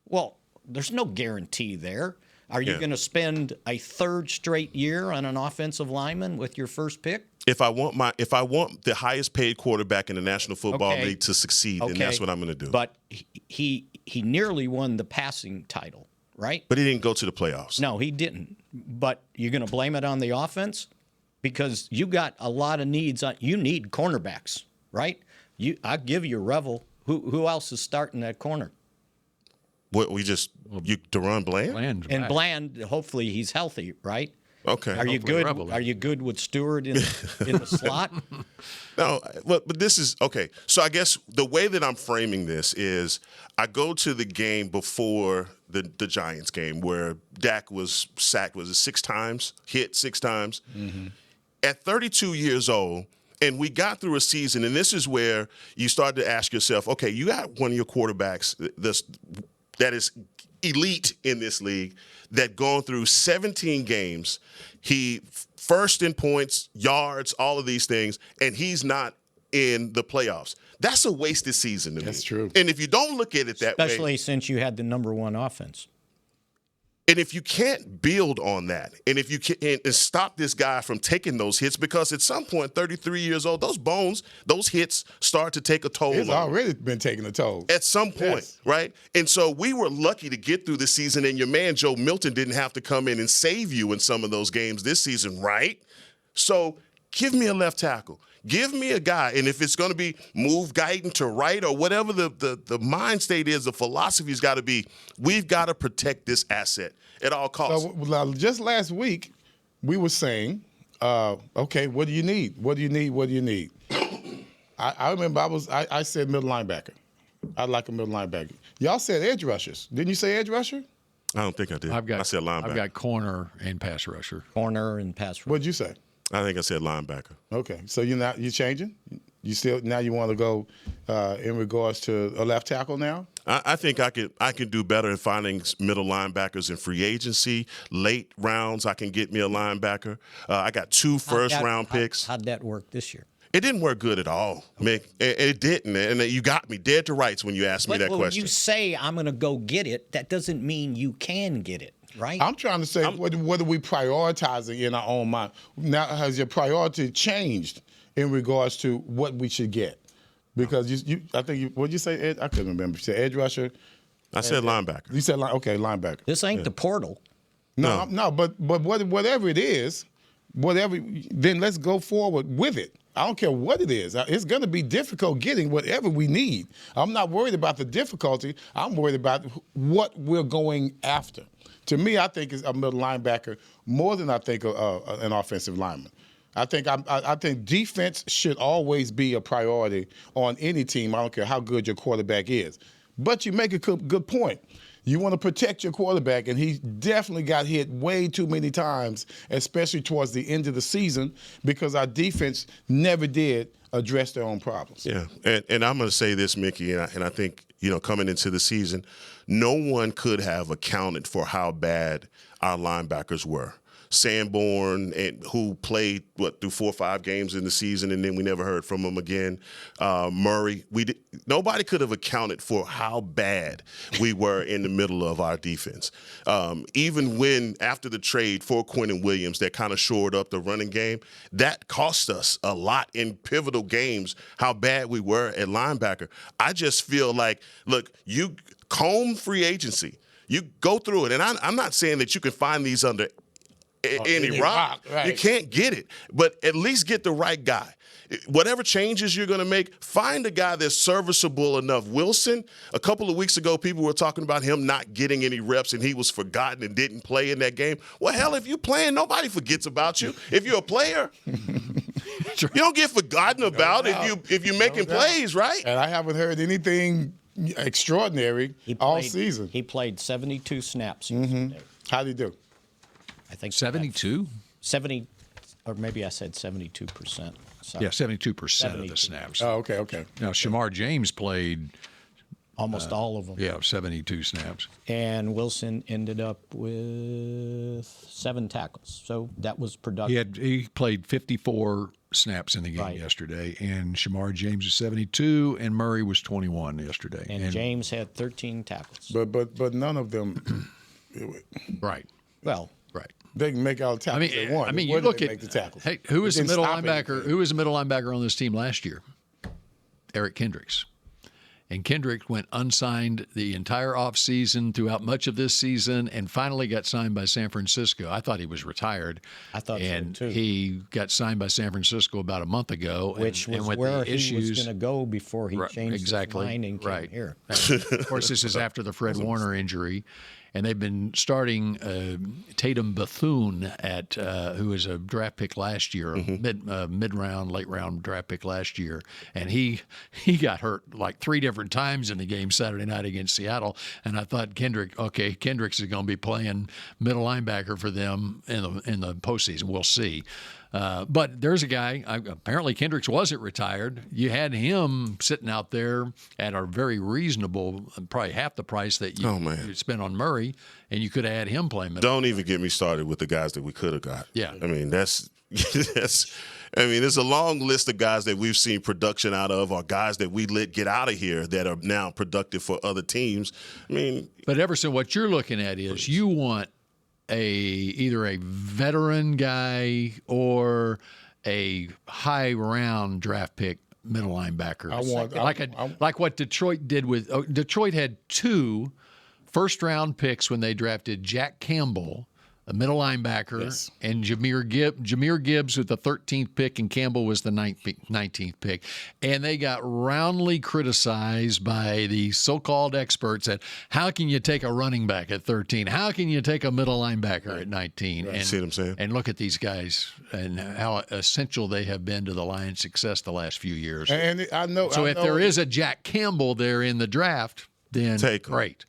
Well, there's no guarantee there. Are you going to spend a third straight year on an offensive lineman with your first pick? If I want the highest paid quarterback in the National Football League to succeed, then that's what I'm going to do. But he nearly won the passing title, right? But he didn't go to the playoffs. No, he didn't. But you're going to blame it on the offense because you got a lot of needs. You need cornerbacks, right? I give you Revel. Who else is starting that corner? What Deron Bland? And Bland, hopefully he's healthy, right? Okay. Are you good? Are you good with Stewart in the slot? No, but this is okay. So I guess the way that I'm framing this is I go to the game before the Giants game where Dak was sacked, was it 6 times? Hit 6 times. Mm-hmm. At 32 years old, and we got through a season, and this is where you start to ask yourself, okay, you got one of your quarterbacks that is elite in this league that gone through 17 games. He first in points, yards, all of these things, and he's not in the playoffs. That's a wasted season to me. That's true. And if you don't look at it that way. Especially since you had the number 1 offense. And if you can't build on that, and if you can't stop this guy from taking those hits, because at some point, 33 years old, those hits start to take a toll. It's already been taking a toll. At some point, right? And so we were lucky to get through the season, and your man Joe Milton didn't have to come in and save you in some of those games this season, right? So give me a left tackle. Give me a guy, and if it's going to be move Guyton to right or whatever the mind state is, the philosophy's got to be, we've got to protect this asset at all costs. So, just last week, we were saying, okay, what do you need? What do you need? What do you need? I remember I said middle linebacker. I'd like a middle linebacker. Y'all said edge rushers. Didn't you say edge rusher? I don't think I did. I said linebacker. I've got corner and pass rusher. Corner and pass rusher. What'd you say? I think I said linebacker. Okay, so you changing? You want to go in regards to a left tackle now? I think I can do better in finding middle linebackers in free agency. Late rounds, I can get me a linebacker. I got 2 first-round picks. How'd that work this year? It didn't work good at all, Mick. It didn't, and you got me dead to rights when you asked me that question. When you say I'm going to go get it, that doesn't mean you can get it. Right. I'm trying to say, what are we prioritizing in our own mind? Now, has your priority changed in regards to what we should get? Because what did you say, Ed? I couldn't remember. You said edge rusher? I said linebacker. You said, linebacker. This ain't the portal. No, but whatever it is, then let's go forward with it. I don't care what it is. It's going to be difficult getting whatever we need. I'm not worried about the difficulty. I'm worried about what we're going after. To me, I think it's a middle linebacker more than I think an offensive lineman. I think defense should always be a priority on any team. I don't care how good your quarterback is. But you make a good point. You want to protect your quarterback, and he definitely got hit way too many times, especially towards the end of the season, because our defense never did address their own problems. Yeah, and I'm going to say this, Mickey, and I think, coming into the season, no one could have accounted for how bad our linebackers were. Sanborn, who played through 4 or 5 games in the season, and then we never heard from him again. Murray, nobody could have accounted for how bad we were in the middle of our defense. Even when after the trade for Quentin Williams, that kind of shored up the running game, that cost us a lot in pivotal games. How bad we were at linebacker. I just feel like, look, you comb free agency, you go through it, and I'm not saying that you can find these under any rock. Right. You can't get it, but at least get the right guy. Whatever changes you're going to make, find a guy that's serviceable enough. Wilson, a couple of weeks ago, people were talking about him not getting any reps, and he was forgotten and didn't play in that game. Well, hell, if you're playing, nobody forgets about you. If you're a player, you don't get forgotten about if you're making plays, right? And I haven't heard anything extraordinary all season. He played 72 snaps. How did he do? I think 72? 70, or maybe I said 72%. Yeah, 72% of the snaps. Oh, okay. Now, Shamar James played Almost all of them. Yeah, 72 snaps. And Wilson ended up with 7 tackles. So that was productive. He played 54 snaps in the game yesterday, and Shamar James was 72, and Murray was 21 yesterday. And James had 13 tackles. But none of them. Right. Well, right. They can make all the tackles they want. I mean, Where you look did at they make the tackles? Hey, who was the It didn't middle stop linebacker? anything. Who was the middle linebacker on this team last year? Eric Kendricks. And Kendrick went unsigned the entire offseason throughout much of this season and finally got signed by San Francisco. I thought he was retired. I thought and so, too. He got signed by San Francisco about a month ago. Which was with where the he issues, was going to go before he changed his mind and came here. Of course, this is after the Fred Warner injury. And they've been starting Tatum Bethune at who was a draft pick last year, mid-round, late-round draft pick last year, and he got hurt like 3 different times in the game Saturday night against Seattle. And I thought Kendricks is going to be playing middle linebacker for them in the postseason. We'll see. But there's a guy, apparently Kendricks wasn't retired. You had him sitting out there at a very reasonable, probably half the price that you spent on Murray, and you could have had him playing middle. Don't even get me started with the guys that we could have got. Yeah. I mean, there's a long list of guys that we've seen production out of, or guys that we let get out of here that are now productive for other teams. I mean, but Everson, what you're looking at is you want either a veteran guy or a high round draft pick middle linebacker. Like what Detroit did with Detroit had 2 first round picks when they drafted Jack Campbell, a middle linebacker, and Jahmyr Gibbs with the 13th pick, and Campbell was the 19th pick. And they got roundly criticized by the so-called experts that how can you take a running back at 13? How can you take a middle linebacker at 19? Right. See what I'm saying? And look at these guys and how essential they have been to the Lions' success the last few years. And I know. So if there is a Jack Campbell there in the draft, then great.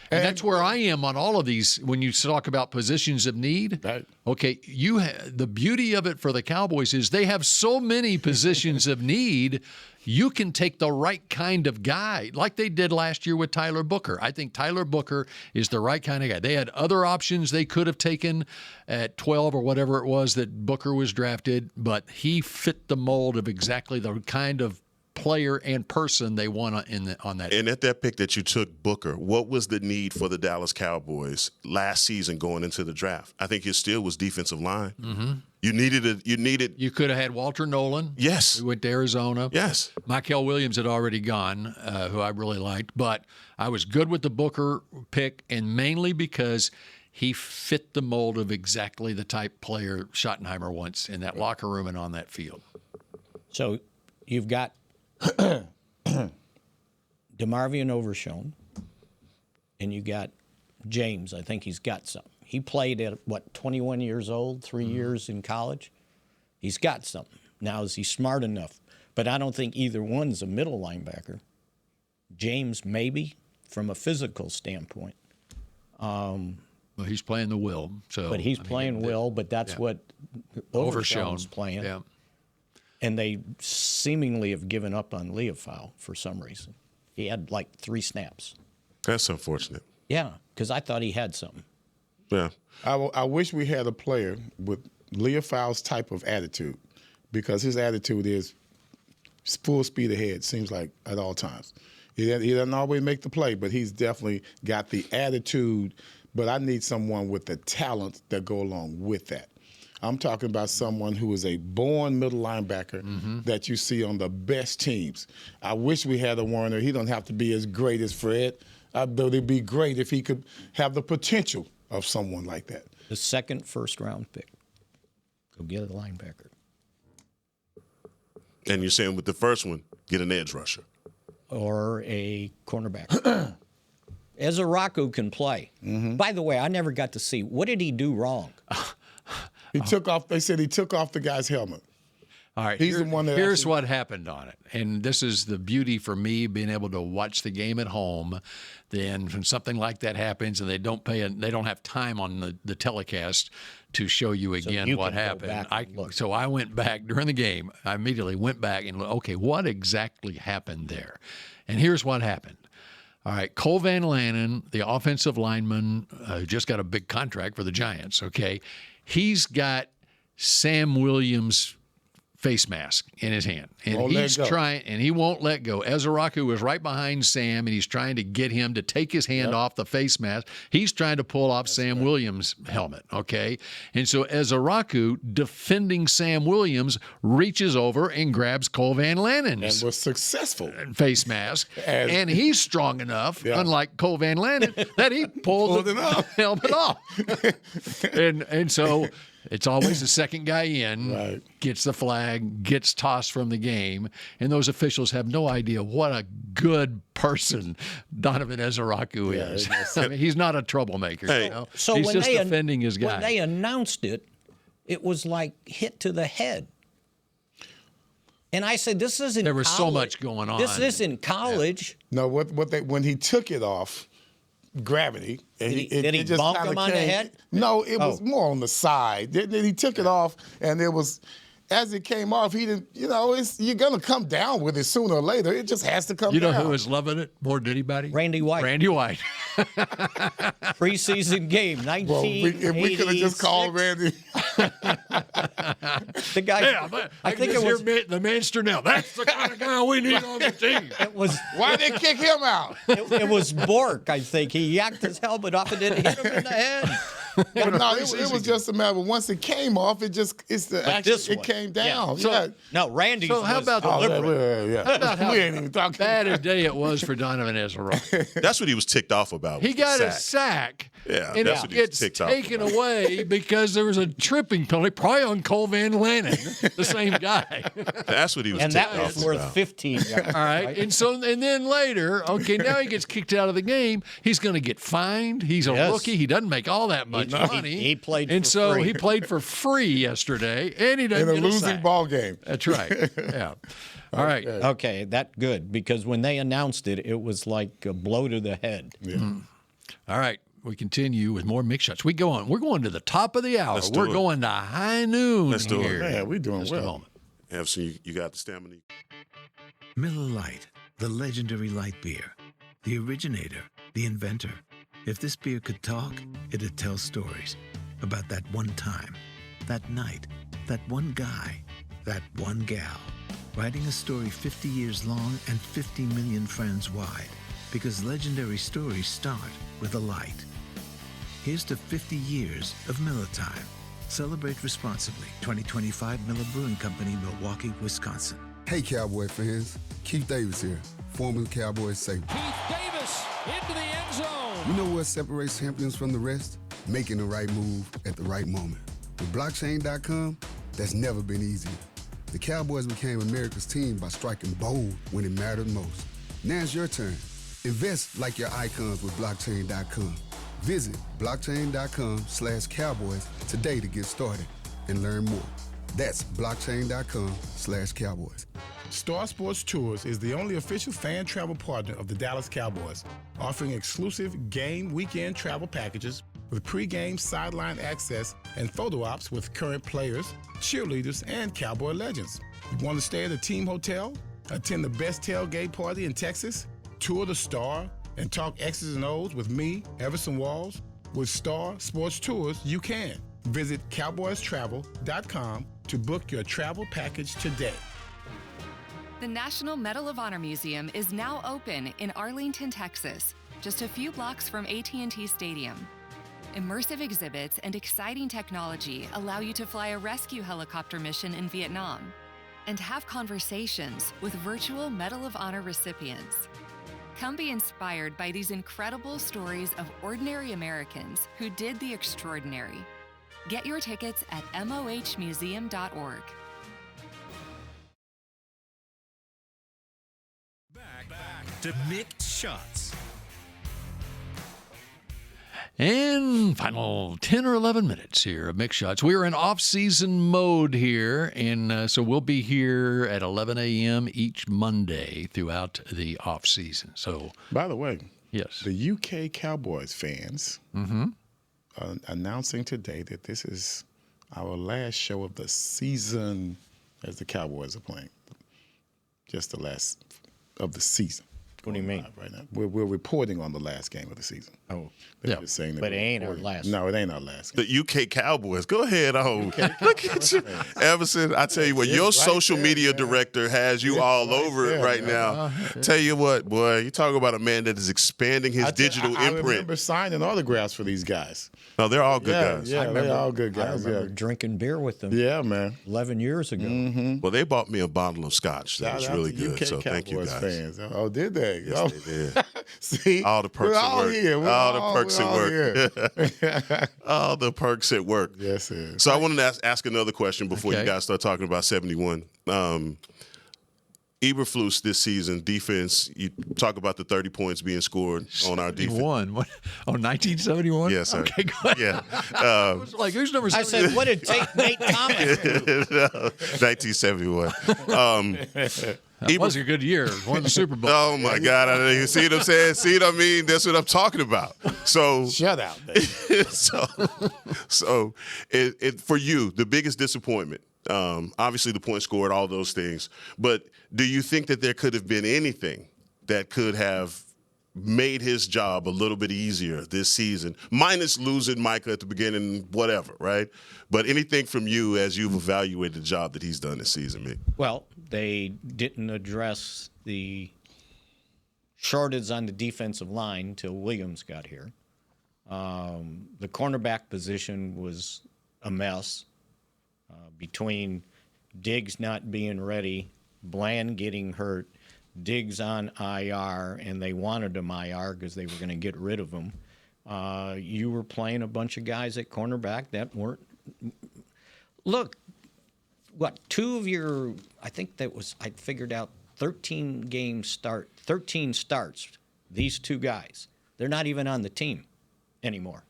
And that's where I am on all of these when you talk about positions of need. Right. Okay, the beauty of it for the Cowboys is they have so many positions of need, you can take the right kind of guy, like they did last year with Tyler Booker. I think Tyler Booker is the right kind of guy. They had other options they could have taken at 12 or whatever it was that Booker was drafted, but he fit the mold of exactly the kind of player and person they want on that. And at that pick that you took, Booker, what was the need for the Dallas Cowboys last season going into the draft? I think it still was defensive line. Mm-hmm. You could have had Walter Nolan. Yes. Who went to Arizona. Yes. Michael Williams had already gone, who I really liked. But I was good with the Booker pick, and mainly because he fit the mold of exactly the type player Schottenheimer wants in that locker room and on that field. So you've got DeMarvion Overshown, and you got James. I think he's got something. He played at, 21 years old, 3 years in college? He's got something. Now, is he smart enough? But I don't think either one's a middle linebacker. James, maybe, from a physical standpoint. Well, he's playing the will. But he's playing will, but that's what Overshown's playing. Yeah. And they seemingly have given up on Leofau for some reason. He had like 3 snaps. That's unfortunate. Yeah, because I thought he had something. Yeah. I wish we had a player with Leofau's type of attitude, because his attitude is full speed ahead, seems like, at all times. He doesn't always make the play, but he's definitely got the attitude. But I need someone with the talent that go along with that. I'm talking about someone who is a born middle linebacker that you see on the best teams. I wish we had a Warner. He don't have to be as great as Fred, but it'd be great if he could have the potential of someone like that. The second first-round pick. Go get a linebacker. And you're saying with the first one, get an edge rusher. Or a cornerback. Ezaraku can play. By the way, I never got to see. What did he do wrong? He took off. They said he took off the guy's helmet. All right, He's the one that here's actually- what happened on it. And this is the beauty for me, being able to watch the game at home. Then when something like that happens and they don't have time on the telecast to show you again you what can go happened. back and look. So I went back during the game. I immediately went back and looked, okay, what exactly happened there? And here's what happened. All right, Cole Van Lannon, the offensive lineman, just got a big contract for the Giants, okay? He's got Sam Williams' face mask in his hand. And he's trying, and he won't let go. Ezeraku was right behind Sam, and he's trying to get him to take his hand off the face mask. He's trying to pull off Sam Williams' helmet, okay? And so Ezeraku, defending Sam Williams, reaches over and grabs Cole Van Lannon's and was successful face mask. And he's strong enough, unlike Cole Van Lannon, that he pulled the helmet off. and so it's always the second guy in, gets the flag, gets tossed from the game, and those officials have no idea what a good person Donovan Ezeraku is. I mean, he's not a troublemaker. You know? So he's when just defending his guy. When they announced it, it was like hit to the head. And I said, this isn't There was college. so much going on. This isn't college. No, when he took it off, gravity. And Did he just bonk kinda him on the head? No, it was more on the side. Then he took it off, and it was, as it came off, he didn't, you're going to come down with it sooner or later. It just has to come down. You know who was loving it more than anybody? Randy White. Randy White. Preseason game, 1986. Well, if we could have just called Randy. The guy. Yeah, I think it was the Manster now. That's the kind of guy we need on the team. It was. Why did they kick him out? It was Bork, I think. He yacked his helmet off and then hit him in the head. But no, it was just a matter. Once it came off, it came down. So, no, Randy's. So how about was How about how we ain't even talking bad a day it was for Donovan Ezeraku? That's what he was ticked off about. He got a sack. Yeah, and that's it what he was gets ticked off taken about. away because there was a tripping penalty, probably on Cole Van Lannon, the same guy. That's what he was and ticked that off was worth about. 15 yards. All right, and then later, okay, now he gets kicked out of the game. He's going to get fined. He's a rookie. He doesn't make all that much money. He played and for so free. he played for free yesterday, and he doesn't in a get losing sack. ball game. That's right. Yeah. All right. Okay, that's good because when they announced it, it was like a blow to the head. Yeah. All right. We continue with more mix shots. We're going to the top of the hour. Let's do We're it. going to high noon. Let's do it. here. Yeah, we're doing Just a well. moment. Everson, you got the stamina. Miller Lite, the legendary light beer. The originator, the inventor. If this beer could talk, it'd tell stories about that one time, that night, that one guy, that one gal. Writing a story 50 years long and 50 million friends wide. Because legendary stories start with a light. Here's to 50 years of Miller time. Celebrate responsibly. 2025 Miller Brewing Company, Milwaukee, Wisconsin. Hey, Cowboy fans. Keith Davis here, former Cowboys safety. Keith Davis into the end zone. You know what separates champions from the rest? Making the right move at the right moment. With blockchain.com, that's never been easier. The Cowboys became America's team by striking bold when it mattered most. Now it's your turn. Invest like your icons with blockchain.com. Visit blockchain.com/Cowboys today to get started and learn more. That's blockchain.com/Cowboys. Star Sports Tours is the only official fan travel partner of the Dallas Cowboys, offering exclusive game weekend travel packages with pre-game sideline access and photo ops with current players, cheerleaders, and Cowboy legends. You want to stay at a team hotel, attend the best tailgate party in Texas, tour the Star, and talk X's and O's with me, Everson Walls? With Star Sports Tours, you can. Visit cowboystravel.com to book your travel package today. The National Medal of Honor Museum is now open in Arlington, Texas, just a few blocks from AT&T Stadium. Immersive exhibits and exciting technology allow you to fly a rescue helicopter mission in Vietnam and have conversations with virtual Medal of Honor recipients. Come be inspired by these incredible stories of ordinary Americans who did the extraordinary. Get your tickets at mohmuseum.org. Back to mixed shots. And final 10 or 11 minutes here of Mix Shots. We're in off-season mode here, and so we'll be here at 11 a.m. each Monday throughout the off-season. So, By the way, yes, the UK Cowboys fans are announcing today that this is our last show of the season as the Cowboys are playing. Just the last of the season. What do you mean? Right now, we're reporting on the last game of the season. Oh, They're just saying that but it we're ain't our reporting. last. No, it ain't our last game. The UK Cowboys. Go ahead. Look at you, Everson. I tell you what, your right social there, media man. director has you all over it there, right man. now. Tell you what, boy, you talk about a man that is expanding his digital I imprint. remember signing autographs for these guys. No, they're all good guys. Yeah, they're all good guys. I remember drinking beer with them. Yeah, man. 11 years ago. Well, they bought me a bottle of scotch that was Shout out really to good. UK So thank you Cowboys guys. fans. Oh, did they? Yes, they did. See, All the perks we're at all work. here. We're All the perks we're at all work. here. All the perks at work. Yes, sir. So I wanted to ask another question before you Okay. guys start talking about 71. Eberflus this season, defense, you talk about the 30 points being scored on our defense. 71. What? Oh, 1971? Yes, sir. Okay, go ahead. Yeah. I was like, who's number I 71? said, what did Nate Thomas do? 1971. That was a good year. Won the Super Bowl. Oh, my God. You see what I'm saying? See what I mean? That's what I'm talking about. So, Shut out, baby. so it for you, the biggest disappointment, obviously the point scored, all those things, but do you think that there could have been anything that could have made his job a little bit easier this season, minus losing Micah at the beginning, whatever, right? But anything from you as you've evaluated the job that he's done this season, Mick? Well, they didn't address the shortage on the defensive line till Williams got here. The cornerback position was a mess between Diggs not being ready, Bland getting hurt, Diggs on IR, and they wanted him IR because they were going to get rid of him. You were playing a bunch of guys at cornerback that weren't. Look, what, I figured out 13 starts, these two guys. They're not even on the team anymore.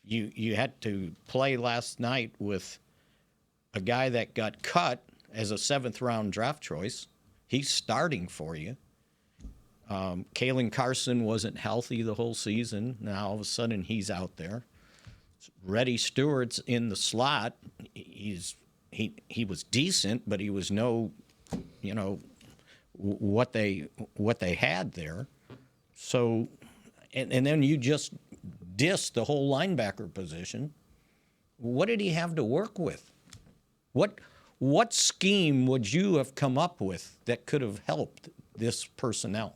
You had to play last night with a guy that got cut as a 7th-round draft choice. He's starting for you. Kalen Carson wasn't healthy the whole season. Now all of a sudden he's out there. Reddy Stewart's in the slot. He was decent, but he was no, what they had there. So, and then you just diss the whole linebacker position. What did he have to work with? What scheme would you have come up with that could have helped this personnel?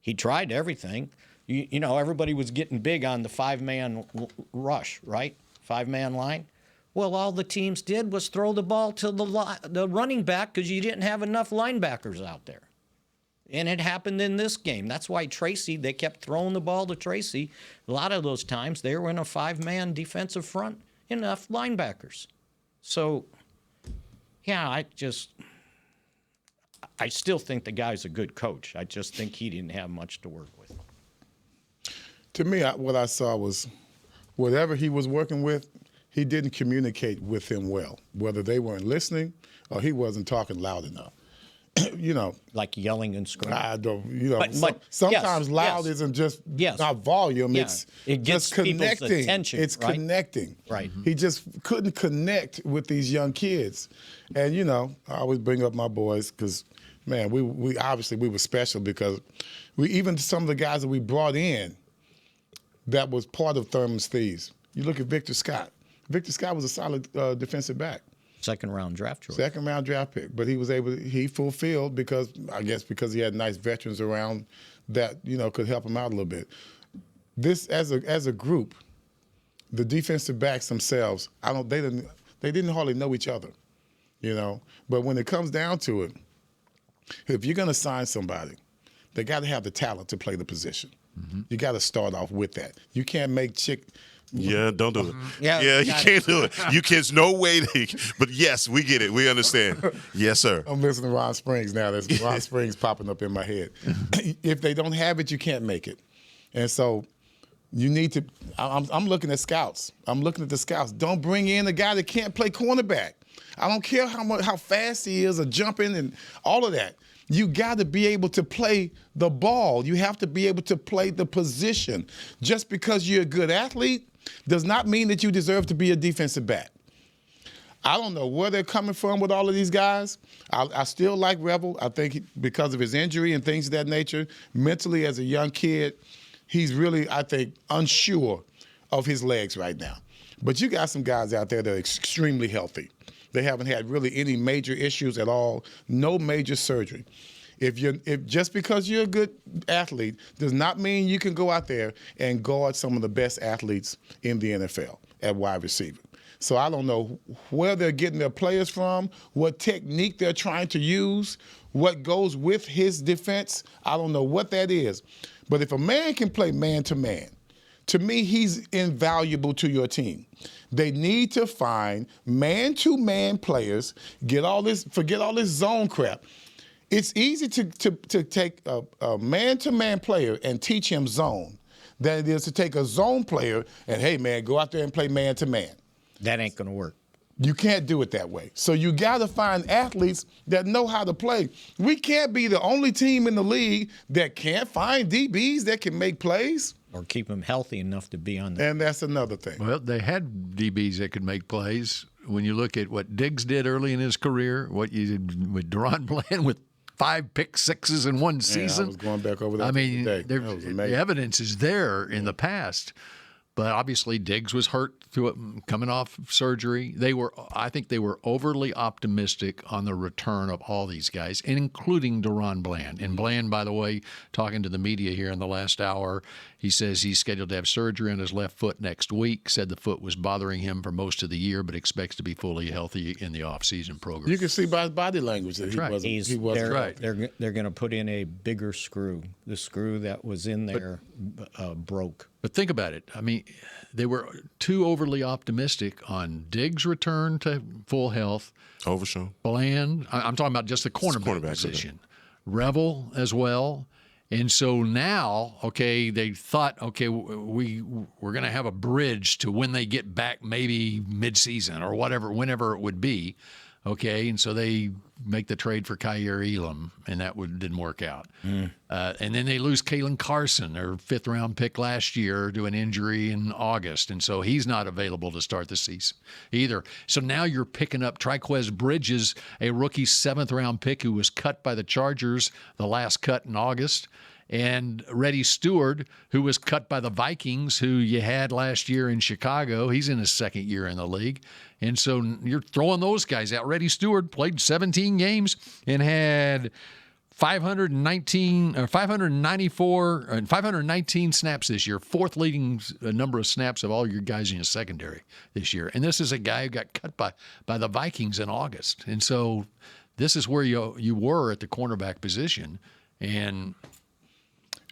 He tried everything. You know, everybody was getting big on the 5-man rush, right? 5-man line. Well, all the teams did was throw the ball to the running back because you didn't have enough linebackers out there. And it happened in this game. That's why they kept throwing the ball to Tracy. A lot of those times they were in a 5-man defensive front, enough linebackers. So, yeah, I still think the guy's a good coach. I just think he didn't have much to work with. To me, what I saw was whatever he was working with, he didn't communicate with them well, whether they weren't listening or he wasn't talking loud enough. Like yelling and screaming. I don't, But sometimes yes, loud yes. isn't just Yes. not volume. Yeah. It's It gets just people's connecting. attention, It's right? connecting. Right. He just couldn't connect with these young kids. And, I always bring up my boys because, man, we obviously we were special because even some of the guys that we brought in that was part of Thurman's Thieves. You look at Victor Scott. Victor Scott was a solid defensive back. 2nd-round draft choice. 2nd-round draft pick, but he fulfilled because he had nice veterans around that could help him out a little bit. This as a group, the defensive backs themselves, they didn't hardly know each other, But when it comes down to it, if you're going to sign somebody, they got to have the talent to play the position. Mm-hmm. You got to start off with that. You can't make Yeah, don't do it. Yeah, you can't do it. There's no way. But yes, we get it. We understand. Yes, sir. I'm listening to Ron Springs now. There's Ron Springs popping up in my head. If they don't have it, you can't make it. And so you need to – I'm looking at scouts. I'm looking at the scouts. Don't bring in a guy that can't play cornerback. I don't care how fast he is or jumping and all of that. You got to be able to play the ball. You have to be able to play the position. Just because you're a good athlete does not mean that you deserve to be a defensive back. I don't know where they're coming from with all of these guys. I still like Revel. I think because of his injury and things of that nature, mentally as a young kid, he's really, I think, unsure of his legs right now. But you got some guys out there that are extremely healthy. They haven't had really any major issues at all, no major surgery. If just because you're a good athlete does not mean you can go out there and guard some of the best athletes in the NFL at wide receiver. So I don't know where they're getting their players from, what technique they're trying to use, what goes with his defense. I don't know what that is. But if a man can play man-to-man, to me, he's invaluable to your team. They need to find man-to-man players, forget all this zone crap. It's easy to take a man-to-man player and teach him zone than it is to take a zone player and, hey, man, go out there and play man-to-man. That ain't going to work. You can't do it that way. So you got to find athletes that know how to play. We can't be the only team in the league that can't find DBs that can make plays. Or keep them healthy enough to be on the. And that's another thing. Well, they had DBs that could make plays. When you look at what Diggs did early in his career, what you did with Deron Bland with 5 pick sixes in one season. I was going back over that. I mean, today. That was amazing. The evidence is there in the past. But obviously, Diggs was hurt coming off surgery. I think they were overly optimistic on the return of all these guys, and including Deron Bland. And Bland, by the way, talking to the media here in the last hour, he says he's scheduled to have surgery on his left foot next week. Said the foot was bothering him for most of the year, but expects to be fully healthy in the offseason program. You can see by his body language that he wasn't right. They're going to put in a bigger screw. The screw that was in there broke. But think about it. I mean, they were too overly optimistic on Diggs' return to full health. Overshown. Bland. I'm talking about just the cornerback position. Revel as well. And so now, okay, they thought, okay, we're going to have a bridge to when they get back maybe midseason or whatever, whenever it would be. Okay, and so they make the trade for Kyer Elam, and that didn't work out. And then they lose Kalen Carson, their 5th-round pick last year, to an injury in August, and so he's not available to start the season either. So now you're picking up Triquez Bridges, a rookie 7th-round pick who was cut by the Chargers, the last cut in August, and Reddy Stewart, who was cut by the Vikings, who you had last year in Chicago. He's in his 2nd year in the league. And so you're throwing those guys out. Reddy Stewart played 17 games and had 519 snaps this year, 4th leading number of snaps of all your guys in your secondary this year. And this is a guy who got cut by the Vikings in August. And so this is where you were at the cornerback position. And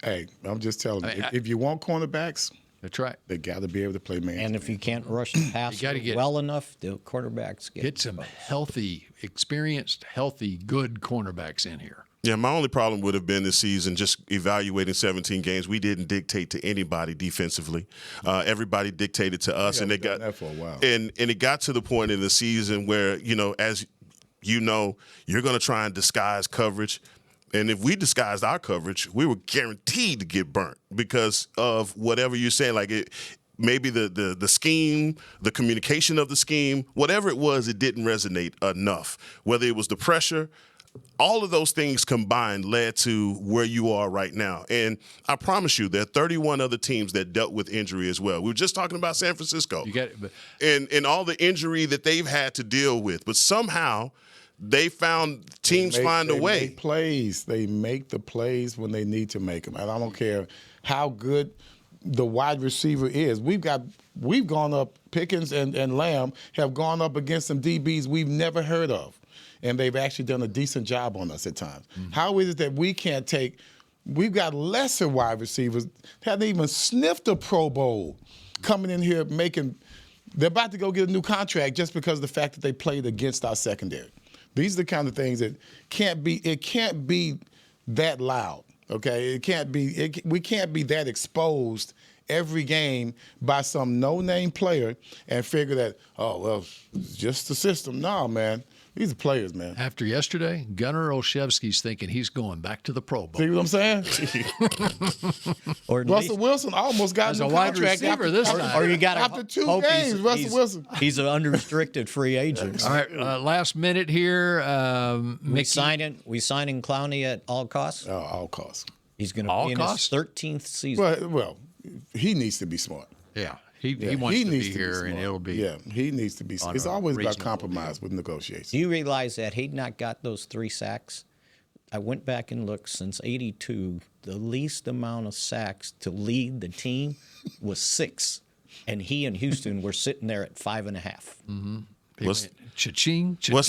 hey, I'm just telling you, if you want cornerbacks, that's right. They got to be able to play man. And if you can't rush the passer well enough, the quarterbacks get some healthy, experienced, healthy, good cornerbacks in here. Yeah, my only problem would have been this season just evaluating 17 games. We didn't dictate to anybody defensively. Everybody dictated to us, and it got that for a while. And it got to the point in the season where as you know, you're going to try and disguise coverage. And if we disguised our coverage, we were guaranteed to get burnt because of whatever you're saying. Like maybe the scheme, the communication of the scheme, whatever it was, it didn't resonate enough. Whether it was the pressure, all of those things combined led to where you are right now. And I promise you, there are 31 other teams that dealt with injury as well. We were just talking about San Francisco. You get it, and all the injury that they've had to deal with. But somehow they found teams find a way. They make the plays when they need to make them. And I don't care how good the wide receiver is. We've gone up, Pickens and Lamb have gone up against some DBs we've never heard of. And they've actually done a decent job on us at times. Mm-hmm. How is it that we can't we've got lesser wide receivers, haven't even sniffed a Pro Bowl, coming in here they're about to go get a new contract just because of the fact that they played against our secondary. These are the kind of things that can't be that loud, okay? We can't be that exposed every game by some no-name player and figure that, oh, well, it's just the system. No, man. These are players, man. After yesterday, Gunnar Olszewski's thinking he's going back to the Pro Bowl. See what I'm saying? Or Russell Wilson almost got as a a wide contract receiver after, this time. Or you got after 2 games. Russell Wilson. He's an unrestricted free agent. All right, last minute here. We signing Clowney at all costs. All costs. He's going to be in costs? his 13th season. Well, he needs to be smart. Yeah, he wants to be here, and it'll be. Yeah, he needs to be. It's always about reasonable compromise with negotiations. Do you realize that he'd not got those 3 sacks? I went back and looked since '82. The least amount of sacks to lead the team was 6, and he and Houston were sitting there at 5.5. Mm-hmm. What's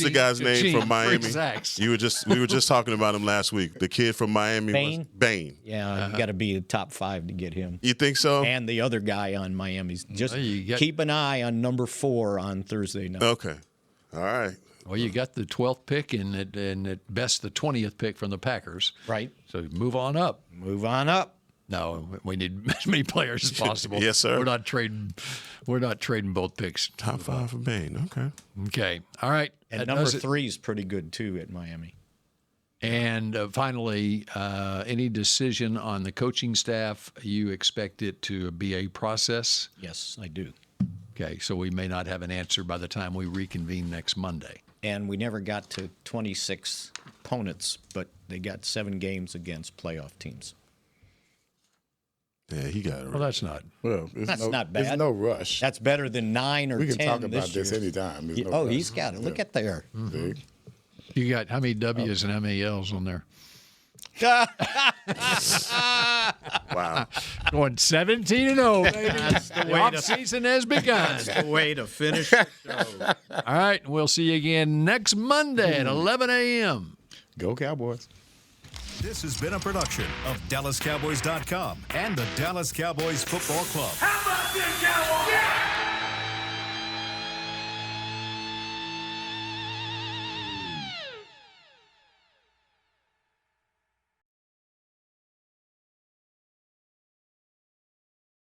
the guy's name from Miami? Sacks. We were just talking about him last week. The kid from Miami was Bain. Yeah, you got to be top 5 to get him. You think so? And the other guy on Miami's. Just keep an eye on number 4 on Thursday night. Okay. All right. Well, you got the 12th pick and at best the 20th pick from the Packers. Right. So move on up. Move on up. No, we need as many players as possible. Yes, sir. We're not trading both picks. Top 5 for Bain. Okay. Okay. All right. And number 3 is pretty good too at Miami. And finally, any decision on the coaching staff? You expect it to be a process? Yes, I do. Okay, so we may not have an answer by the time we reconvene next Monday. And we never got to 26 opponents, but they got 7 games against playoff teams. Yeah, he got it. Well, that's not. Well, that's not bad. There's no rush. That's better than 9 or 10. We can talk about this this anytime. There's no rush. He's got it. Look at there. Mm-hmm. You got how many W's and how many L's on there? Wow. Going 17-0, baby. The off-season has begun. That's the way to finish the show. All right, we'll see you again next Monday at 11 a.m. Go Cowboys. This has been a production of DallasCowboys.com and the Dallas Cowboys Football Club. How about this, Cowboys?